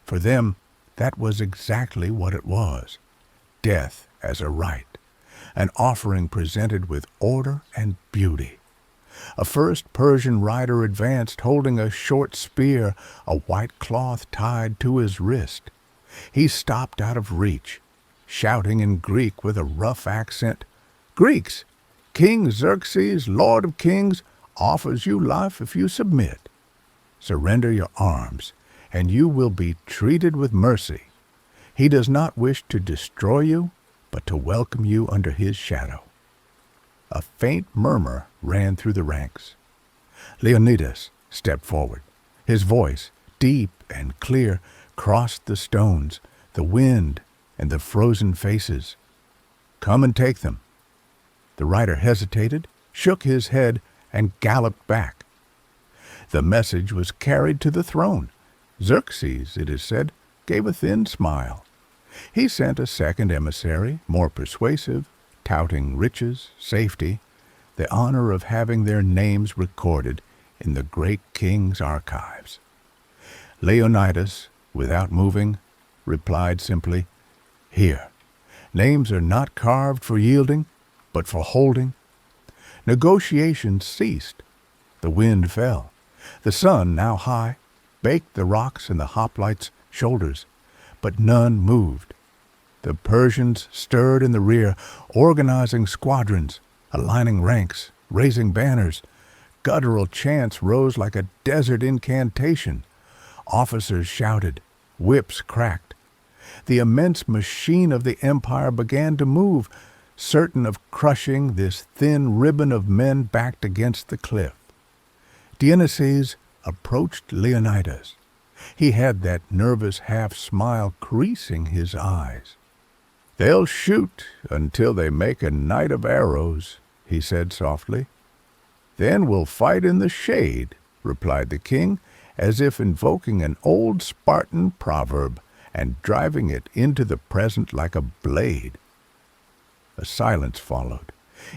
For them, that was exactly what it was. Death as a rite, an offering presented with order and beauty. A first Persian rider advanced, holding a short spear, a white cloth tied to his wrist. He stopped out of reach, shouting in Greek with a rough accent, "Greeks, King Xerxes, Lord of Kings, offers you life if you submit. Surrender your arms, and you will be treated with mercy. He does not wish to destroy you, but to welcome you under his shadow." A faint murmur ran through the ranks. Leonidas stepped forward. His voice, deep and clear, crossed the stones, the wind, and the frozen faces. "Come and take them." The rider hesitated, shook his head, and galloped back. The message was carried to the throne. Xerxes, it is said, gave a thin smile. He sent a second emissary, more persuasive, touting riches, safety, the honor of having their names recorded in the great king's archives. Leonidas, without moving, replied simply, "Here." Names are not carved for yielding, but for holding. Negotiations ceased. The wind fell. The sun, now high, baked the rocks and the hoplites' shoulders, but none moved. The Persians stirred in the rear, organizing squadrons, aligning ranks, raising banners. Guttural chants rose like a desert incantation. Officers shouted, whips cracked. The immense machine of the empire began to move, certain of crushing this thin ribbon of men backed against the cliff. Dionysus approached Leonidas. He had that nervous half-smile creasing his eyes. "They'll shoot until they make a night of arrows," he said softly. "Then we'll fight in the shade," replied the king, as if invoking an old Spartan proverb and driving it into the present like a blade. A silence followed.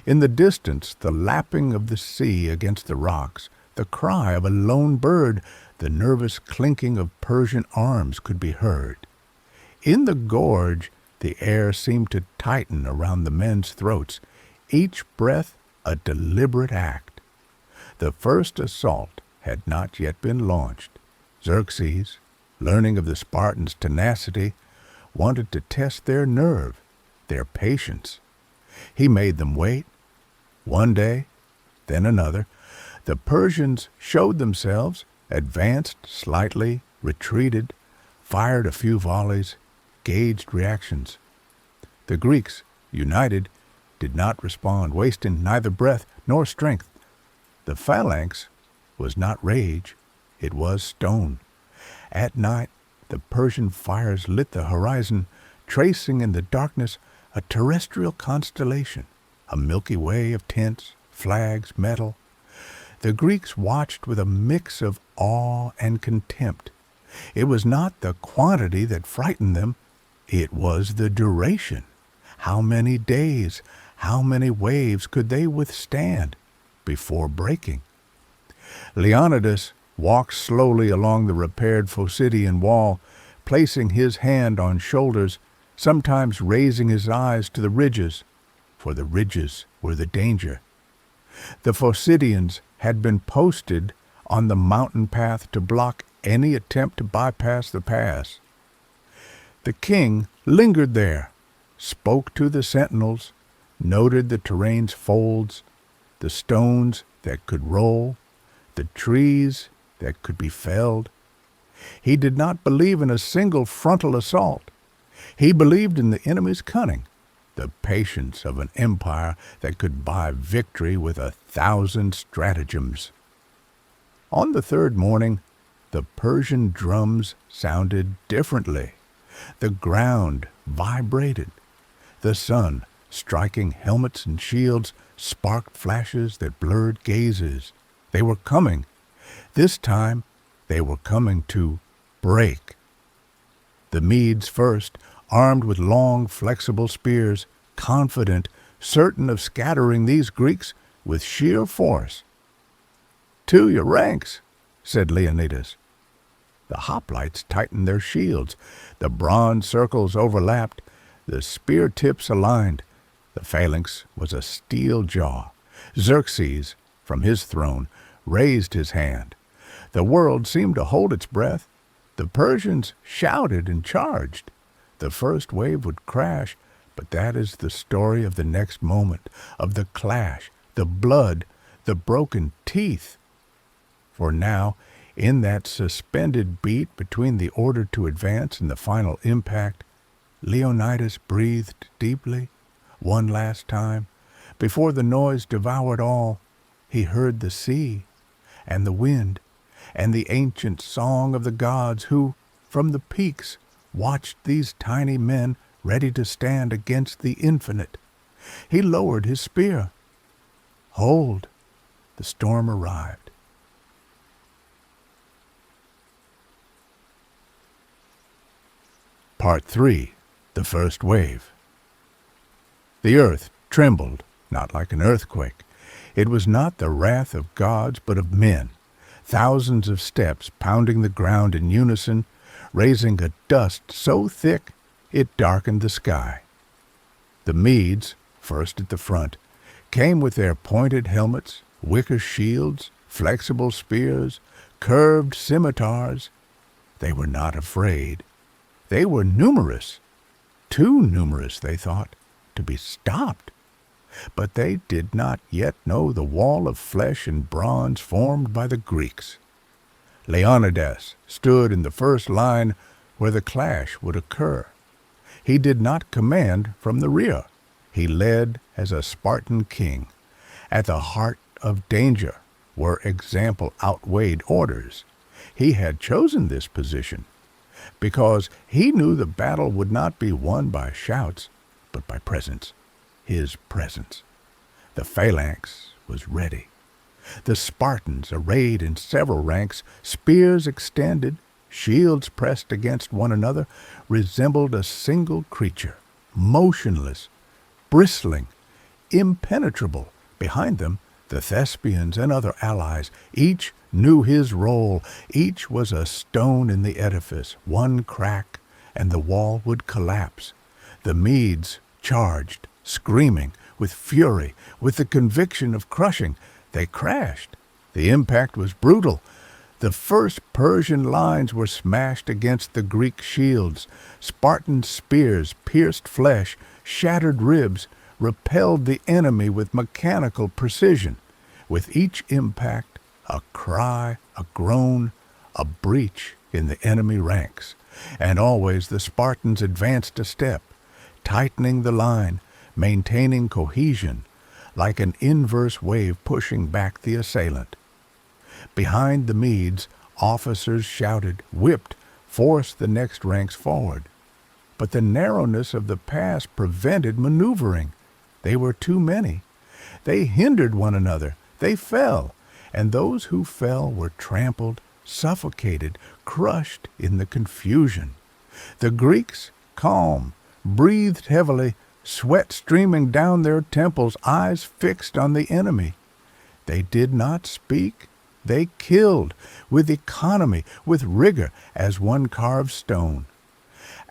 In the distance, the lapping of the sea against the rocks, the cry of a lone bird, the nervous clinking of Persian arms could be heard. In the gorge, the air seemed to tighten around the men's throats, each breath a deliberate act. The first assault had not yet been launched. Xerxes, learning of the Spartans' tenacity, wanted to test their nerve, their patience. He made them wait. One day, then another, the Persians showed themselves, advanced slightly, retreated, fired a few volleys, gauged reactions. The Greeks, united, did not respond, wasting neither breath nor strength. The phalanx was not rage, it was stone. At night, the Persian fires lit the horizon, tracing in the darkness a terrestrial constellation, a Milky Way of tints, flags, metal. The Greeks watched with a mix of awe and contempt. It was not the quantity that frightened them, it was the duration. How many days, how many waves could they withstand before breaking? Leonidas walked slowly along the repaired Phocidian wall, placing his hand on shoulders, sometimes raising his eyes to the ridges, for the ridges were the danger. The Phocidians had been posted on the mountain path to block any attempt to bypass the pass. The king lingered there, spoke to the sentinels, noted the terrain's folds, the stones that could roll, the trees that could be felled. He did not believe in a single frontal assault. He believed in the enemy's cunning, the patience of an empire that could buy victory with 1,000 stratagems. On the third morning, the Persian drums sounded differently. The ground vibrated. The sun, striking helmets and shields, sparked flashes that blurred gazes. They were coming. This time, they were coming to break. The Medes first, armed with long, flexible spears, confident, certain of scattering these Greeks with sheer force. "To your ranks," said Leonidas. The hoplites tightened their shields. The bronze circles overlapped. The spear tips aligned. The phalanx was a steel jaw. Xerxes, from his throne, raised his hand. The world seemed to hold its breath. The Persians shouted and charged. The first wave would crash, but that is the story of the next moment, of the clash, the blood, the broken teeth. For now, in that suspended beat between the order to advance and the final impact, Leonidas breathed deeply, one last time. Before the noise devoured all, he heard the sea and the wind and the ancient song of the gods who, from the peaks, watched these tiny men ready to stand against the infinite. He lowered his spear. Hold! The storm arrived. Part 3. The First Wave. The earth trembled, not like an earthquake. It was not the wrath of gods, but of men. Thousands of steps pounding the ground in unison, raising a dust so thick it darkened the sky. The Medes, first at the front, came with their pointed helmets, wicker shields, flexible spears, curved scimitars. They were not afraid. They were numerous, too numerous, they thought, to be stopped. But they did not yet know the wall of flesh and bronze formed by the Greeks. Leonidas stood in the first line where the clash would occur. He did not command from the rear. He led as a Spartan king. At the heart of danger, where example outweighed orders, he had chosen this position because he knew the battle would not be won by shouts, but by presence, his presence. The phalanx was ready. The Spartans, arrayed in several ranks, spears extended, shields pressed against one another, resembled a single creature, motionless, bristling, impenetrable. Behind them, the Thespians and other allies, each knew his role. Each was a stone in the edifice. One crack, and the wall would collapse. The Medes charged, screaming, with fury, with the conviction of crushing. They crashed. The impact was brutal. The first Persian lines were smashed against the Greek shields. Spartan spears pierced flesh, shattered ribs, repelled the enemy with mechanical precision. With each impact, a cry, a groan, a breach in the enemy ranks. And always the Spartans advanced a step, tightening the line, maintaining cohesion, like an inverse wave pushing back the assailant. Behind the Medes, officers shouted, whipped, forced the next ranks forward. But the narrowness of the pass prevented maneuvering. They were too many. They hindered one another. They fell, and those who fell were trampled, suffocated, crushed in the confusion. The Greeks, calm, breathed heavily, sweat streaming down their temples, eyes fixed on the enemy. They did not speak. They killed, with economy, with rigor, as one carved stone.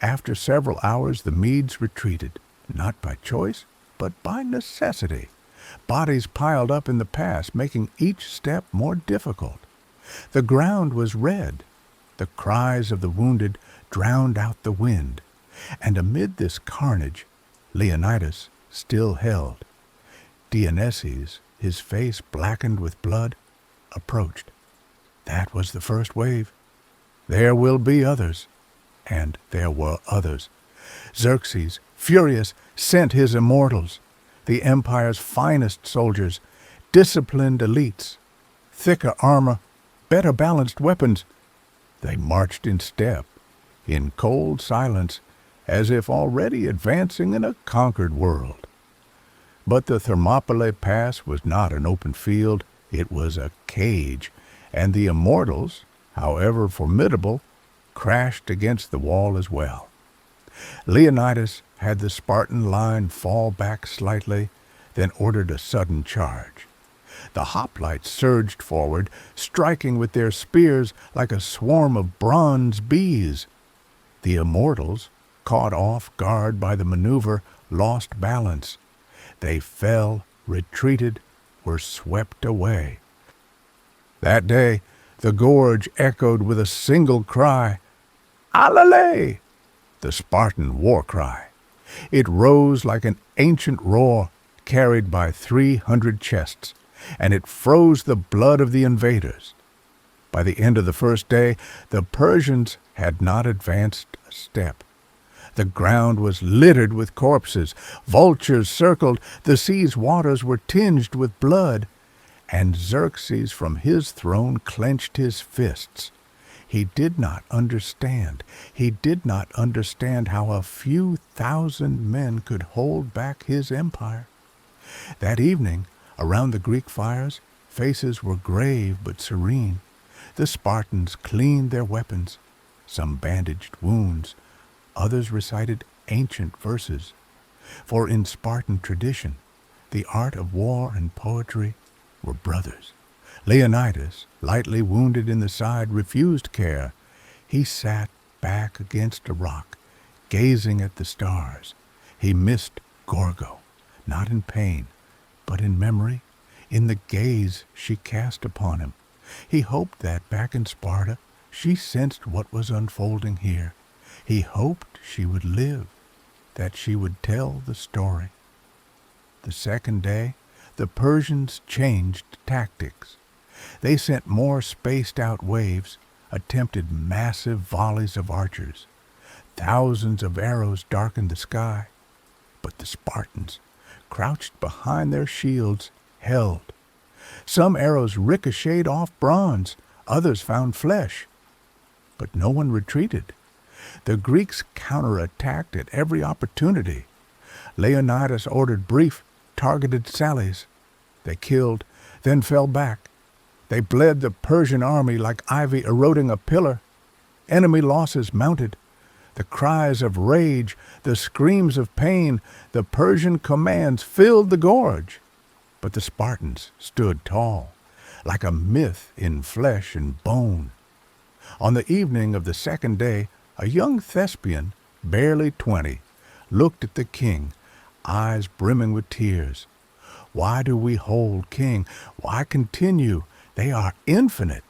After several hours the Medes retreated, not by choice, but by necessity. Bodies piled up in the pass, making each step more difficult. The ground was red. The cries of the wounded drowned out the wind. And amid this carnage, Leonidas still held. Dionysus, his face blackened with blood, approached. That was the first wave. There will be others. And there were others. Xerxes, furious, sent his immortals, the empire's finest soldiers, disciplined elites, thicker armor, better balanced weapons. They marched in step, in cold silence, as if already advancing in a conquered world. But the Thermopylae Pass was not an open field. It was a cage, and the immortals, however formidable, crashed against the wall as well. Leonidas had the Spartan line fall back slightly, then ordered a sudden charge. The hoplites surged forward, striking with their spears like a swarm of bronze bees. The immortals, caught off guard by the maneuver, lost balance. They fell, retreated, were swept away. That day, the gorge echoed with a single cry, "Alale!" the Spartan war cry. It rose like an ancient roar carried by 300 chests, and it froze the blood of the invaders. By the end of the first day, the Persians had not advanced a step. The ground was littered with corpses. Vultures circled. The sea's waters were tinged with blood. And Xerxes from his throne clenched his fists. He did not understand. He did not understand how a few thousand men could hold back his empire. That evening, around the Greek fires, faces were grave but serene. The Spartans cleaned their weapons. Some bandaged wounds. Others recited ancient verses. For in Spartan tradition, the art of war and poetry were brothers. Leonidas, lightly wounded in the side, refused care. He sat back against a rock, gazing at the stars. He missed Gorgo, not in pain, but in memory, in the gaze she cast upon him. He hoped that back in Sparta she sensed what was unfolding here. He hoped she would live, that she would tell the story. The second day, the Persians changed tactics. They sent more spaced-out waves, attempted massive volleys of archers. Thousands of arrows darkened the sky, but the Spartans, crouched behind their shields, held. Some arrows ricocheted off bronze, others found flesh, but no one retreated. The Greeks counterattacked at every opportunity. Leonidas ordered brief, targeted sallies. They killed, then fell back. They bled the Persian army like ivy eroding a pillar. Enemy losses mounted. The cries of rage, the screams of pain, the Persian commands filled the gorge. But the Spartans stood tall, like a myth in flesh and bone. On the evening of the second day, a young thespian, barely 20, looked at the king, eyes brimming with tears. Why do we hold, king? Why continue? They are infinite.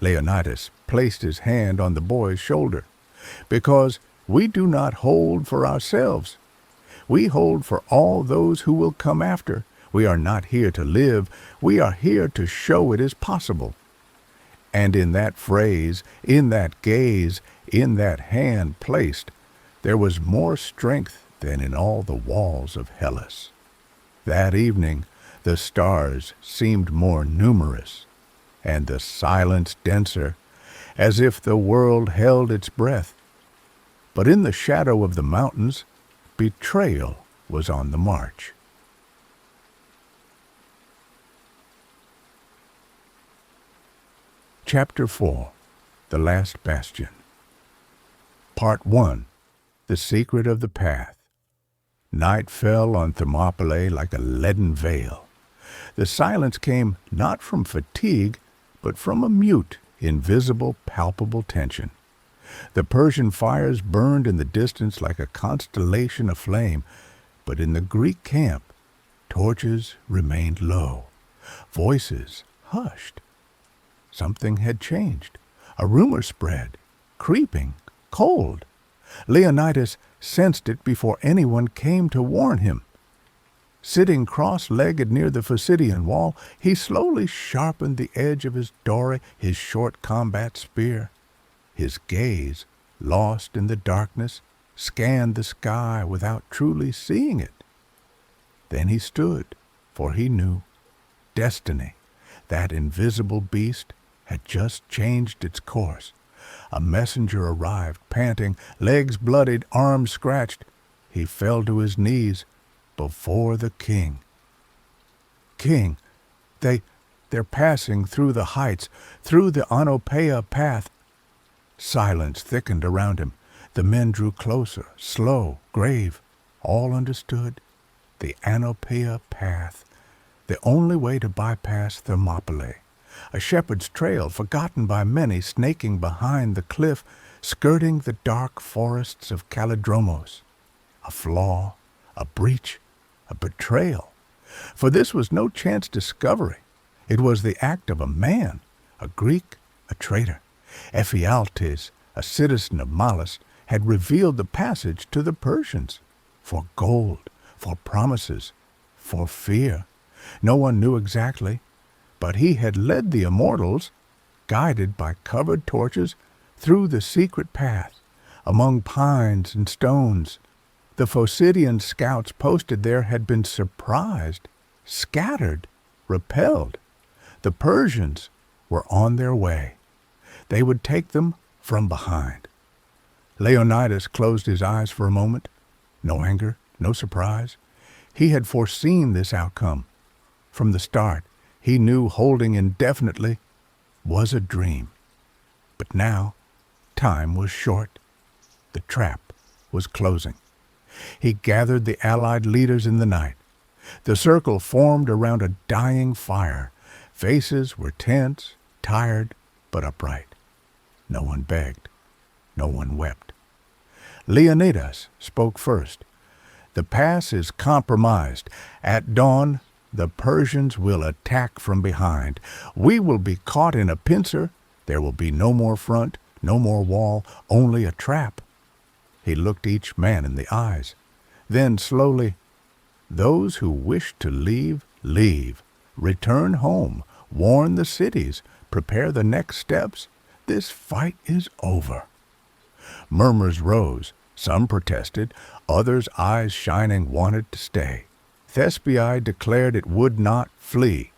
Leonidas placed his hand on the boy's shoulder. Because we do not hold for ourselves. We hold for all those who will come after. We are not here to live. We are here to show it is possible. And in that phrase, in that gaze, in that hand placed, there was more strength than in all the walls of Hellas. That evening, the stars seemed more numerous, and the silence denser, as if the world held its breath. But in the shadow of the mountains, betrayal was on the march. Chapter 4. The Last Bastion. Part 1. The Secret of the Path. Night fell on Thermopylae like a leaden veil. The silence came not from fatigue, but from a mute, invisible, palpable tension. The Persian fires burned in the distance like a constellation aflame, but in the Greek camp, torches remained low, voices hushed. Something had changed. A rumor spread, creeping, cold. Leonidas sensed it before anyone came to warn him. Sitting cross-legged near the Phocidian wall, he slowly sharpened the edge of his dory, his short combat spear. His gaze, lost in the darkness, scanned the sky without truly seeing it. Then he stood, for he knew. Destiny, that invisible beast, had just changed its course. A messenger arrived, panting, legs bloodied, arms scratched. He fell to his knees before the king. King, they're passing through the heights, through the Oenopeia path. Silence thickened around him. The men drew closer, slow, grave. All understood. The Oenopeia path, the only way to bypass Thermopylae. A shepherd's trail forgotten by many, snaking behind the cliff, skirting the dark forests of Kallidromos. A flaw, a breach, a betrayal. For this was no chance discovery. It was the act of a man, a Greek, a traitor. Ephialtes, a citizen of Malis, had revealed the passage to the Persians. For gold, for promises, for fear. No one knew exactly, but he had led the immortals, guided by covered torches, through the secret path, among pines and stones. The Phocidian scouts posted there had been surprised, scattered, repelled. The Persians were on their way. They would take them from behind. Leonidas closed his eyes for a moment. No anger, no surprise. He had foreseen this outcome. From the start, he knew holding indefinitely was a dream. But now, time was short. The trap was closing. He gathered the allied leaders in the night. The circle formed around a dying fire. Faces were tense, tired, but upright. No one begged. No one wept. Leonidas spoke first. The pass is compromised. At dawn, the Persians will attack from behind. We will be caught in a pincer. There will be no more front, no more wall, only a trap. He looked each man in the eyes. Then slowly, those who wish to leave, leave. Return home, warn the cities, prepare the next steps. This fight is over. Murmurs rose. Some protested, others, eyes shining, wanted to stay. Thespiae declared it would not flee.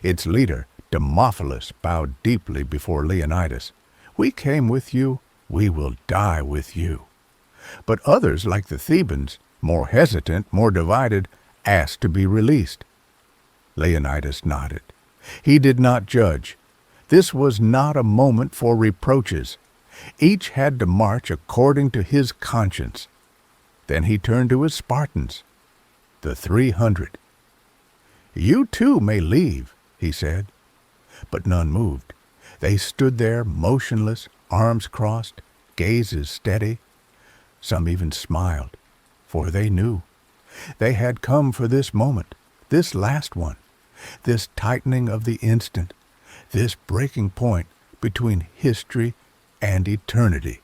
Its leader, Demophilus, bowed deeply before Leonidas. We came with you, we will die with you. But others, like the Thebans, more hesitant, more divided, asked to be released. Leonidas nodded. He did not judge. This was not a moment for reproaches. Each had to march according to his conscience. Then he turned to his Spartans, the 300. You too may leave, he said. But none moved. They stood there motionless, arms crossed, gazes steady. Some even smiled, for they knew. They had come for this moment, this last one, this tightening of the instant, this breaking point between history and eternity.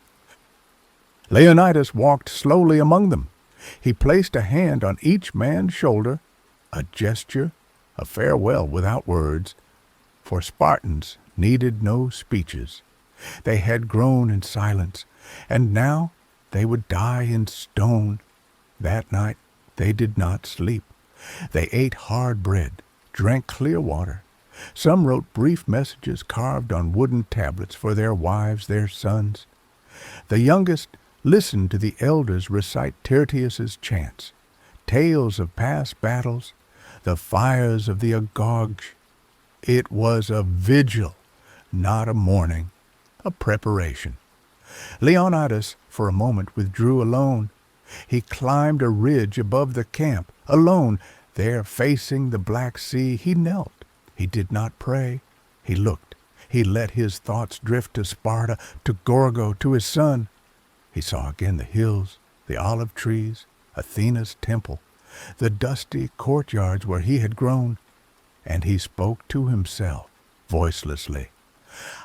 Leonidas walked slowly among them. He placed a hand on each man's shoulder, a gesture, a farewell without words, for Spartans needed no speeches. They had grown in silence, and now they would die in stone. That night they did not sleep. They ate hard bread, drank clear water. Some wrote brief messages carved on wooden tablets for their wives, their sons. The youngest listened to the elders recite Tyrtaeus's chants, tales of past battles, the fires of the Agorge. It was a vigil, not a mourning, a preparation. Leonidas for a moment withdrew alone. He climbed a ridge above the camp, alone. There, facing the Black Sea, he knelt. He did not pray. He looked. He let his thoughts drift to Sparta, to Gorgo, to his son. He saw again the hills, the olive trees, Athena's temple, the dusty courtyards where he had grown. And he spoke to himself, voicelessly.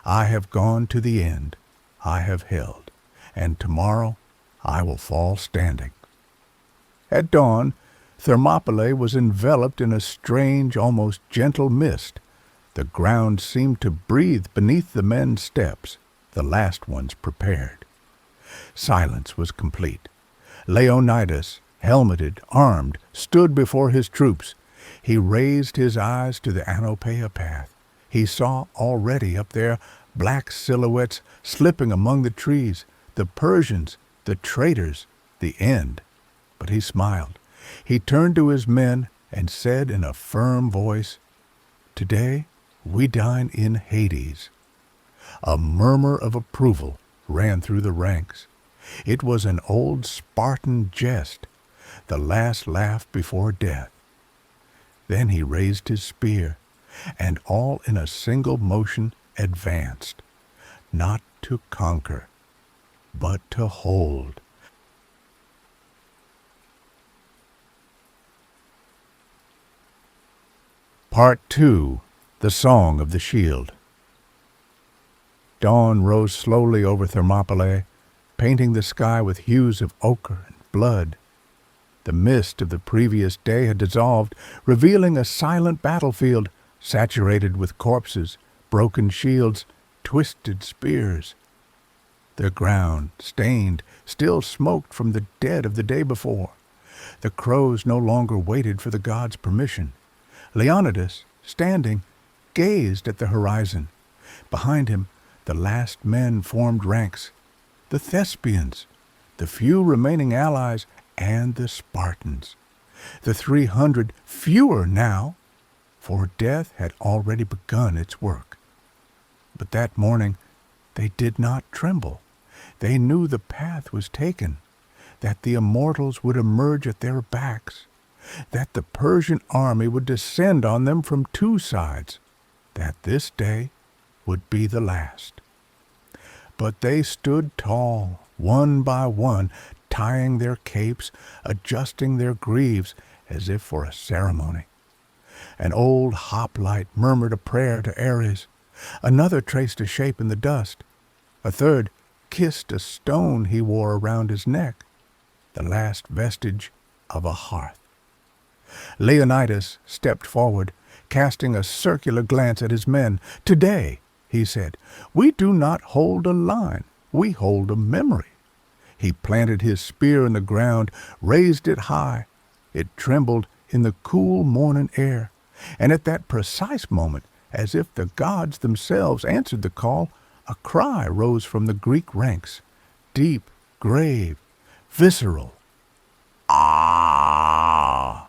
I have gone to the end. I have held. And tomorrow I will fall standing. At dawn, Thermopylae was enveloped in a strange, almost gentle mist. The ground seemed to breathe beneath the men's steps, the last ones prepared. Silence was complete. Leonidas, helmeted, armed, stood before his troops. He raised his eyes to the Anopeia path. He saw already up there black silhouettes slipping among the trees, the Persians, the traitors, the end. But he smiled. He turned to his men and said in a firm voice, Today we dine in Hades. A murmur of approval ran through the ranks. It was an old Spartan jest, the last laugh before death. Then he raised his spear, and all in a single motion advanced, not to conquer, but to hold. Part 2. The Song of the Shield. Dawn rose slowly over Thermopylae, painting the sky with hues of ochre and blood. The mist of the previous day had dissolved, revealing a silent battlefield, saturated with corpses, broken shields, twisted spears. The ground, stained, still smoked from the dead of the day before. The crows no longer waited for the gods' permission. Leonidas, standing, gazed at the horizon. Behind him, the last men formed ranks. The Thespians, the few remaining allies, and the Spartans. The 300, fewer now, for death had already begun its work. But that morning they did not tremble. They knew the path was taken, that the immortals would emerge at their backs, that the Persian army would descend on them from two sides, that this day would be the last. But they stood tall, one by one, tying their capes, adjusting their greaves, as if for a ceremony. An old hoplite murmured a prayer to Ares. Another traced a shape in the dust. A third kissed a stone he wore around his neck, the last vestige of a hearth. Leonidas stepped forward, casting a circular glance at his men. "Today," he said, "we do not hold a line, we hold a memory." He planted his spear in the ground, raised it high. It trembled in the cool morning air, and at that precise moment, as if the gods themselves answered the call, a cry rose from the Greek ranks, deep, grave, visceral. "Ah!"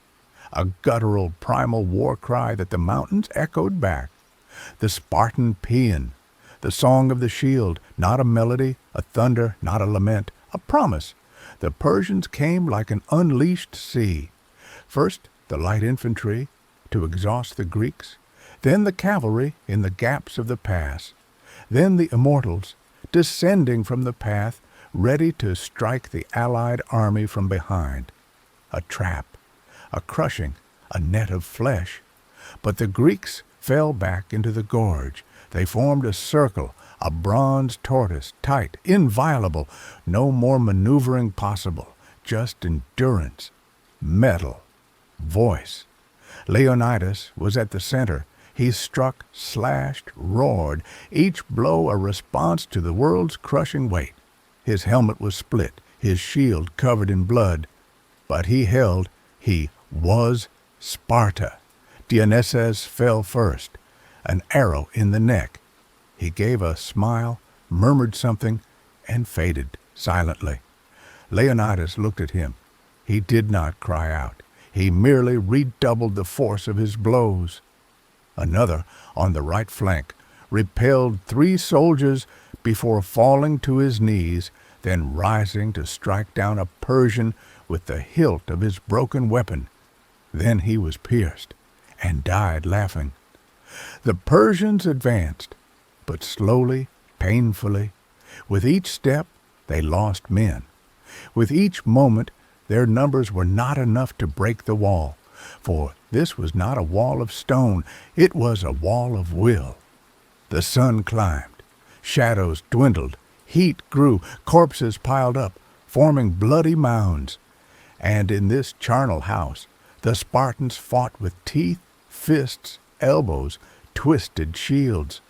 A guttural, primal war cry that the mountains echoed back. The Spartan paean, the song of the shield, not a melody, a thunder, not a lament, a promise. The Persians came like an unleashed sea. First the light infantry, to exhaust the Greeks, then the cavalry in the gaps of the pass, then the immortals, descending from the path, ready to strike the allied army from behind. A trap, a crushing, a net of flesh. But the Greeks fell back into the gorge. They formed a circle, a bronze tortoise, tight, inviolable, no more maneuvering possible, just endurance, metal, voice. Leonidas was at the center. He struck, slashed, roared, each blow a response to the world's crushing weight. His helmet was split, his shield covered in blood. But he held, he was Sparta. Dionysus fell first, an arrow in the neck. He gave a smile, murmured something, and faded silently. Leonidas looked at him. He did not cry out. He merely redoubled the force of his blows. Another, on the right flank, repelled 3 soldiers before falling to his knees, then rising to strike down a Persian with the hilt of his broken weapon. Then he was pierced and died laughing. The Persians advanced, but slowly, painfully. With each step they lost men. With each moment their numbers were not enough to break the wall, for this was not a wall of stone, it was a wall of will. The sun climbed, shadows dwindled, heat grew, corpses piled up, forming bloody mounds. And in this charnel house the Spartans fought with teeth, fists, elbows, twisted shields.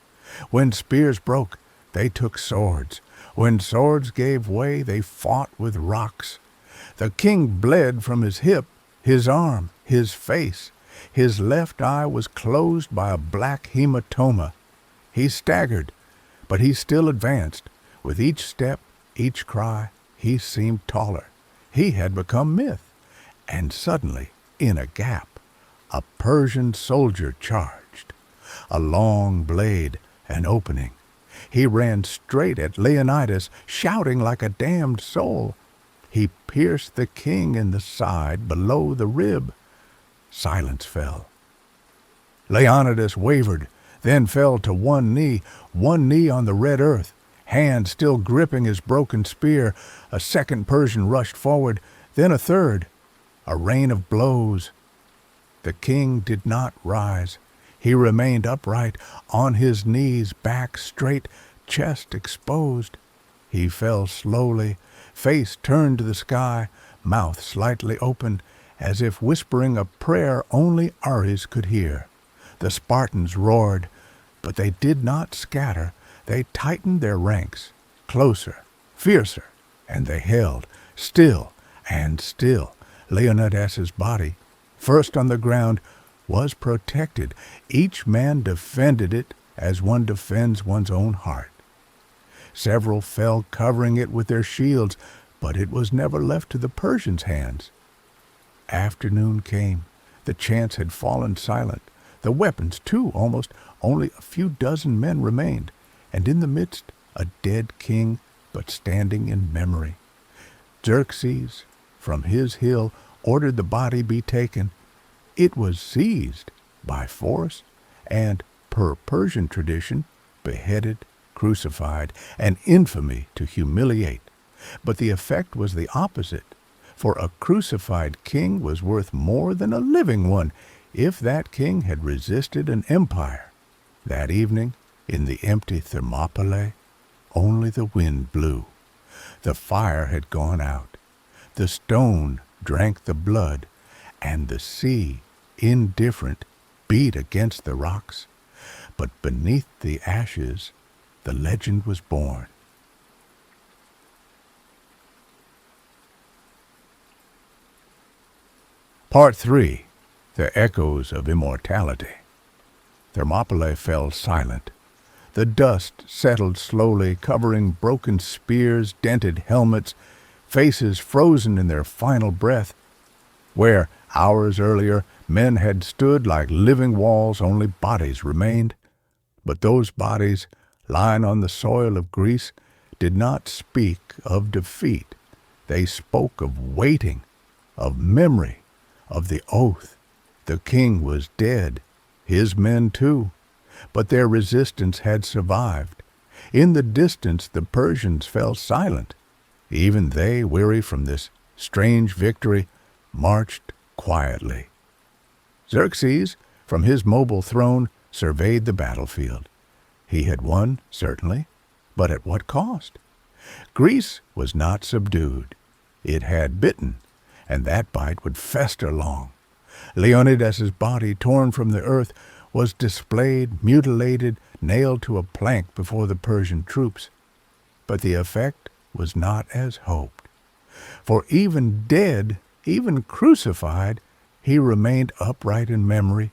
When spears broke, they took swords. When swords gave way, they fought with rocks. The king bled from his hip, his arm, his face. His left eye was closed by a black hematoma. He staggered, but he still advanced. With each step, each cry, he seemed taller. He had become myth. And suddenly, in a gap, a Persian soldier charged. A long blade, an opening. He ran straight at Leonidas, shouting like a damned soul. He pierced the king in the side below the rib. Silence fell. Leonidas wavered, then fell to one knee on the red earth, hand still gripping his broken spear. A second Persian rushed forward, then a third. A rain of blows. The king did not rise. He remained upright, on his knees, back straight, chest exposed. He fell slowly, face turned to the sky, mouth slightly open, as if whispering a prayer only Ares could hear. The Spartans roared, but they did not scatter. They tightened their ranks, closer, fiercer, and they held, still and still. Leonidas's body, first on the ground, was protected. Each man defended it as one defends one's own heart. Several fell covering it with their shields, but it was never left to the Persians' hands. Afternoon came. The chants had fallen silent. The weapons, too, almost. Only a few dozen men remained, and in the midst a dead king, but standing in memory. Xerxes, from his hill, ordered the body be taken. It was seized by force and, per Persian tradition, beheaded crucified, and infamy to humiliate. But the effect was the opposite, for a crucified king was worth more than a living one if that king had resisted an empire. That evening, in the empty Thermopylae, only the wind blew. The fire had gone out. The stone drank the blood, and the sea, indifferent, beat against the rocks. But beneath the ashes, the legend was born. Part 3. The Echoes of Immortality. Thermopylae fell silent. The dust settled slowly, covering broken spears, dented helmets, faces frozen in their final breath. Where, hours earlier, men had stood like living walls, only bodies remained. But those bodies, lying on the soil of Greece, did not speak of defeat. They spoke of waiting, of memory, of the oath. The king was dead, his men too, but their resistance had survived. In the distance the Persians fell silent. Even they, weary from this strange victory, marched quietly. Xerxes, from his mobile throne, surveyed the battlefield. He had won, certainly, but at what cost? Greece was not subdued. It had bitten, and that bite would fester long. Leonidas's body, torn from the earth, was displayed, mutilated, nailed to a plank before the Persian troops. But the effect was not as hoped. For even dead, even crucified, he remained upright in memory.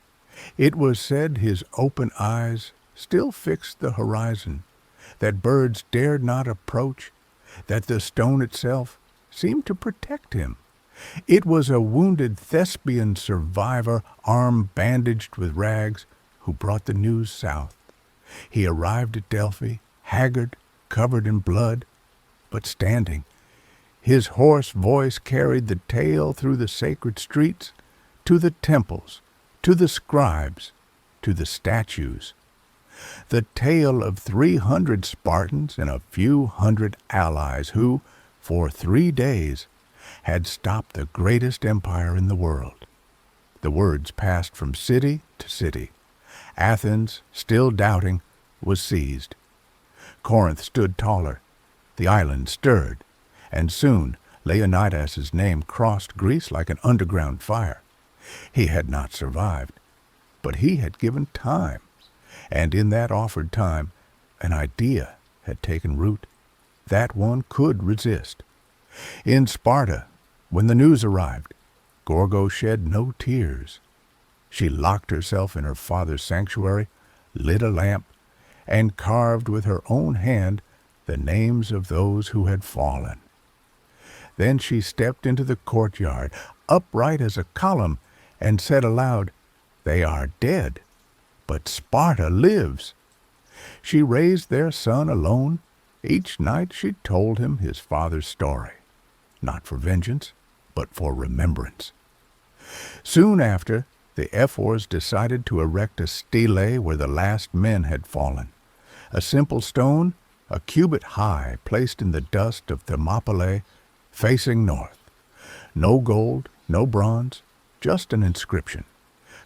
It was said his open eyes still fixed the horizon, that birds dared not approach, that the stone itself seemed to protect him. It was a wounded Thespian survivor, arm bandaged with rags, who brought the news south. He arrived at Delphi, haggard, covered in blood, but standing. His hoarse voice carried the tale through the sacred streets, to the temples, to the scribes, to the statues. The tale of 300 Spartans and a few hundred allies who, for 3 days, had stopped the greatest empire in the world. The words passed from city to city. Athens, still doubting, was seized. Corinth stood taller. The island stirred, and soon Leonidas's name crossed Greece like an underground fire. He had not survived, but he had given time, and in that offered time, an idea had taken root. That one could resist. In Sparta, when the news arrived, Gorgo shed no tears. She locked herself in her father's sanctuary, lit a lamp, and carved with her own hand the names of those who had fallen. Then she stepped into the courtyard, upright as a column, and said aloud, "They are dead, but Sparta lives." She raised their son alone. Each night she told him his father's story, not for vengeance, but for remembrance. Soon after, the ephors decided to erect a stele where the last men had fallen. A simple stone, a cubit high, placed in the dust of Thermopylae, facing north. No gold, no bronze, just an inscription,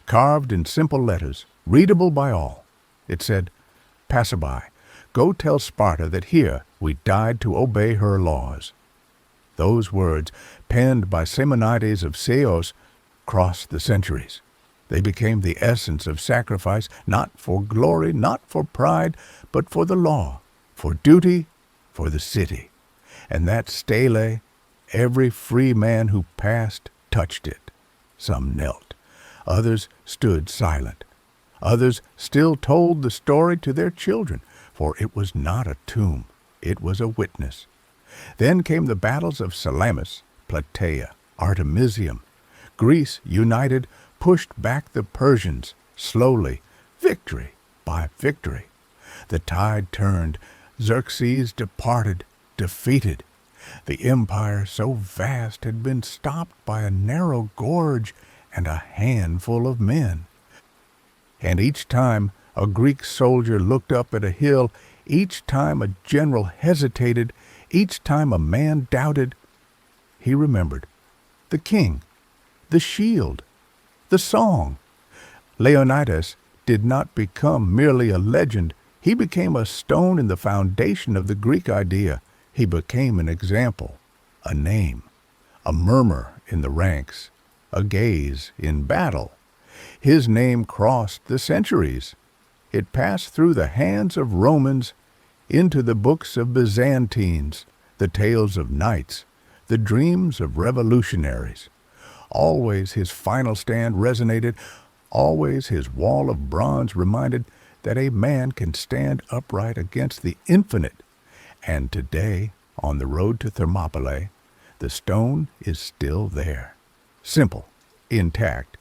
carved in simple letters, readable by all. It said, "Passerby, go tell Sparta that here we died to obey her laws." Those words, penned by Simonides of Ceos, crossed the centuries. They became the essence of sacrifice, not for glory, not for pride, but for the law, for duty, for the city. And that stele, every free man who passed touched it. Some knelt. Others stood silent. Others still told the story to their children, for it was not a tomb, it was a witness. Then came the battles of Salamis, Plataea, Artemisium. Greece, united, pushed back the Persians, slowly, victory by victory. The tide turned. Xerxes departed, defeated. The empire, so vast, had been stopped by a narrow gorge and a handful of men. And each time a Greek soldier looked up at a hill, Each time a general hesitated, each time a man doubted, he remembered the king, the shield, the song. Leonidas did not become merely a legend. He became a stone in the foundation of the Greek idea. He became an example, a name, a murmur in the ranks, a gaze in battle. His name crossed the centuries. It passed through the hands of Romans into the books of Byzantines, the tales of knights, the dreams of revolutionaries. Always his final stand resonated. Always his wall of bronze reminded that a man can stand upright against the infinite. And today, on the road to Thermopylae, the stone is still there. Simple, intact,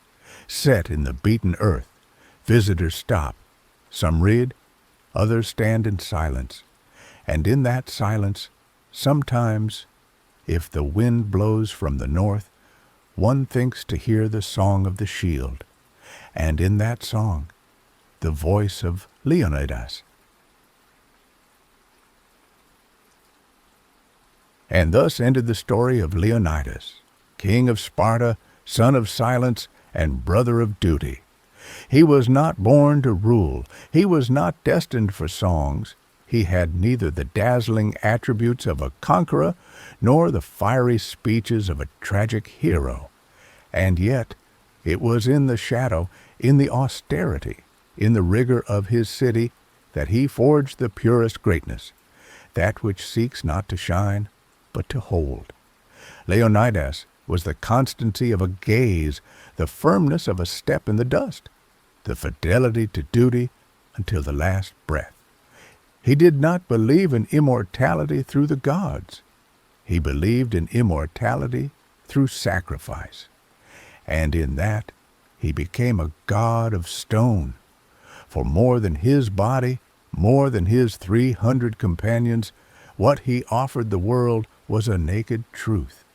set in the beaten earth. Visitors stop. Some read, others stand in silence. And in that silence, sometimes, if the wind blows from the north, one thinks to hear the song of the shield. And in that song, the voice of Leonidas. And thus ended the story of Leonidas, king of Sparta, son of silence, and brother of duty. He was not born to rule. He was not destined for songs. He had neither the dazzling attributes of a conqueror nor the fiery speeches of a tragic hero. And yet, it was in the shadow, in the austerity, in the rigor of his city, that he forged the purest greatness, that which seeks not to shine, but to hold. Leonidas was the constancy of a gaze, the firmness of a step in the dust, the fidelity to duty until the last breath. He did not believe in immortality through the gods. He believed in immortality through sacrifice. And in that, he became a god of stone. For more than his body, more than his 300 companions, what he offered the world was a naked truth,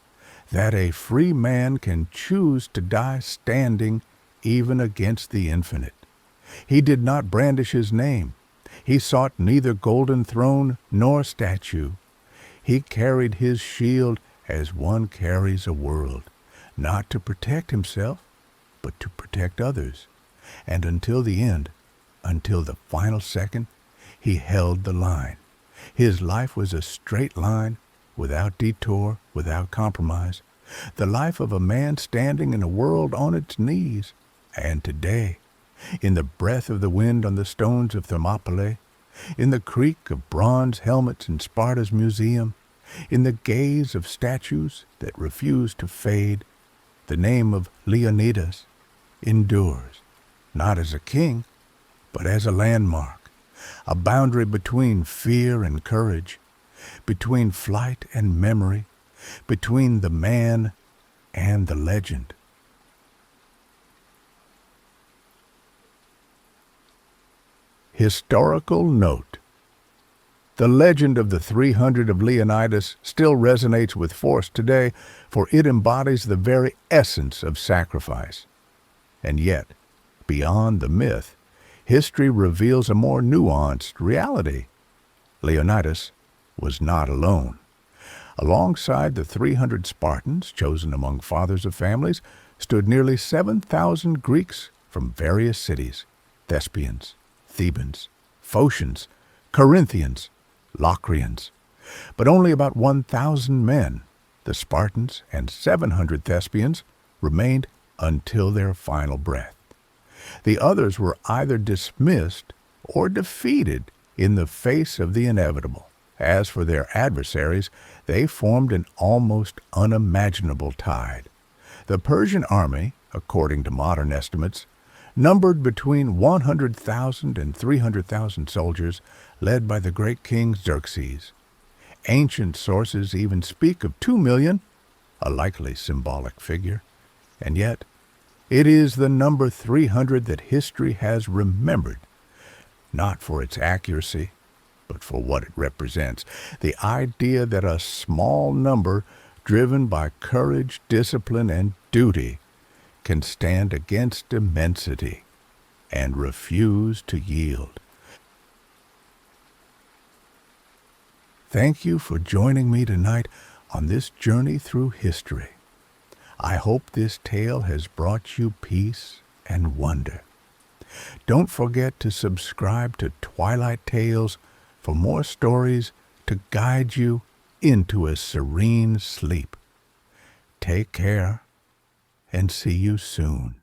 that a free man can choose to die standing even against the infinite. He did not brandish his name. He sought neither golden throne nor statue. He carried his shield as one carries a world, not to protect himself, but to protect others. And until the end, until the final second, he held the line. His life was a straight line, without detour, without compromise. The life of a man standing in a world on its knees. And today, in the breath of the wind on the stones of Thermopylae, in the creak of bronze helmets in Sparta's museum, in the gaze of statues that refuse to fade, the name of Leonidas endures, not as a king, but as a landmark, a boundary between fear and courage, between flight and memory, between the man and the legend. Historical note. The legend of the 300 of Leonidas still resonates with force today, for it embodies the very essence of sacrifice. And yet, beyond the myth, history reveals a more nuanced reality. Leonidas was not alone. Alongside the 300 Spartans chosen among fathers of families stood nearly 7,000 Greeks from various cities: Thespians, Thebans, Phocians, Corinthians, Locrians. But only about 1,000 men, the Spartans and 700 Thespians, remained until their final breath. The others were either dismissed or defeated in the face of the inevitable. As for their adversaries, they formed an almost unimaginable tide. The Persian army, according to modern estimates, numbered between 100,000 and 300,000 soldiers, led by the great king Xerxes. Ancient sources even speak of 2 million, a likely symbolic figure, and yet it is the number 300 that history has remembered, not for its accuracy, but for what it represents. The idea that a small number, driven by courage, discipline, and duty, can stand against immensity and refuse to yield. Thank you for joining me tonight on this journey through history. I hope this tale has brought you peace and wonder. Don't forget to subscribe to Twilight Tales for more stories to guide you into a serene sleep. Take care and see you soon.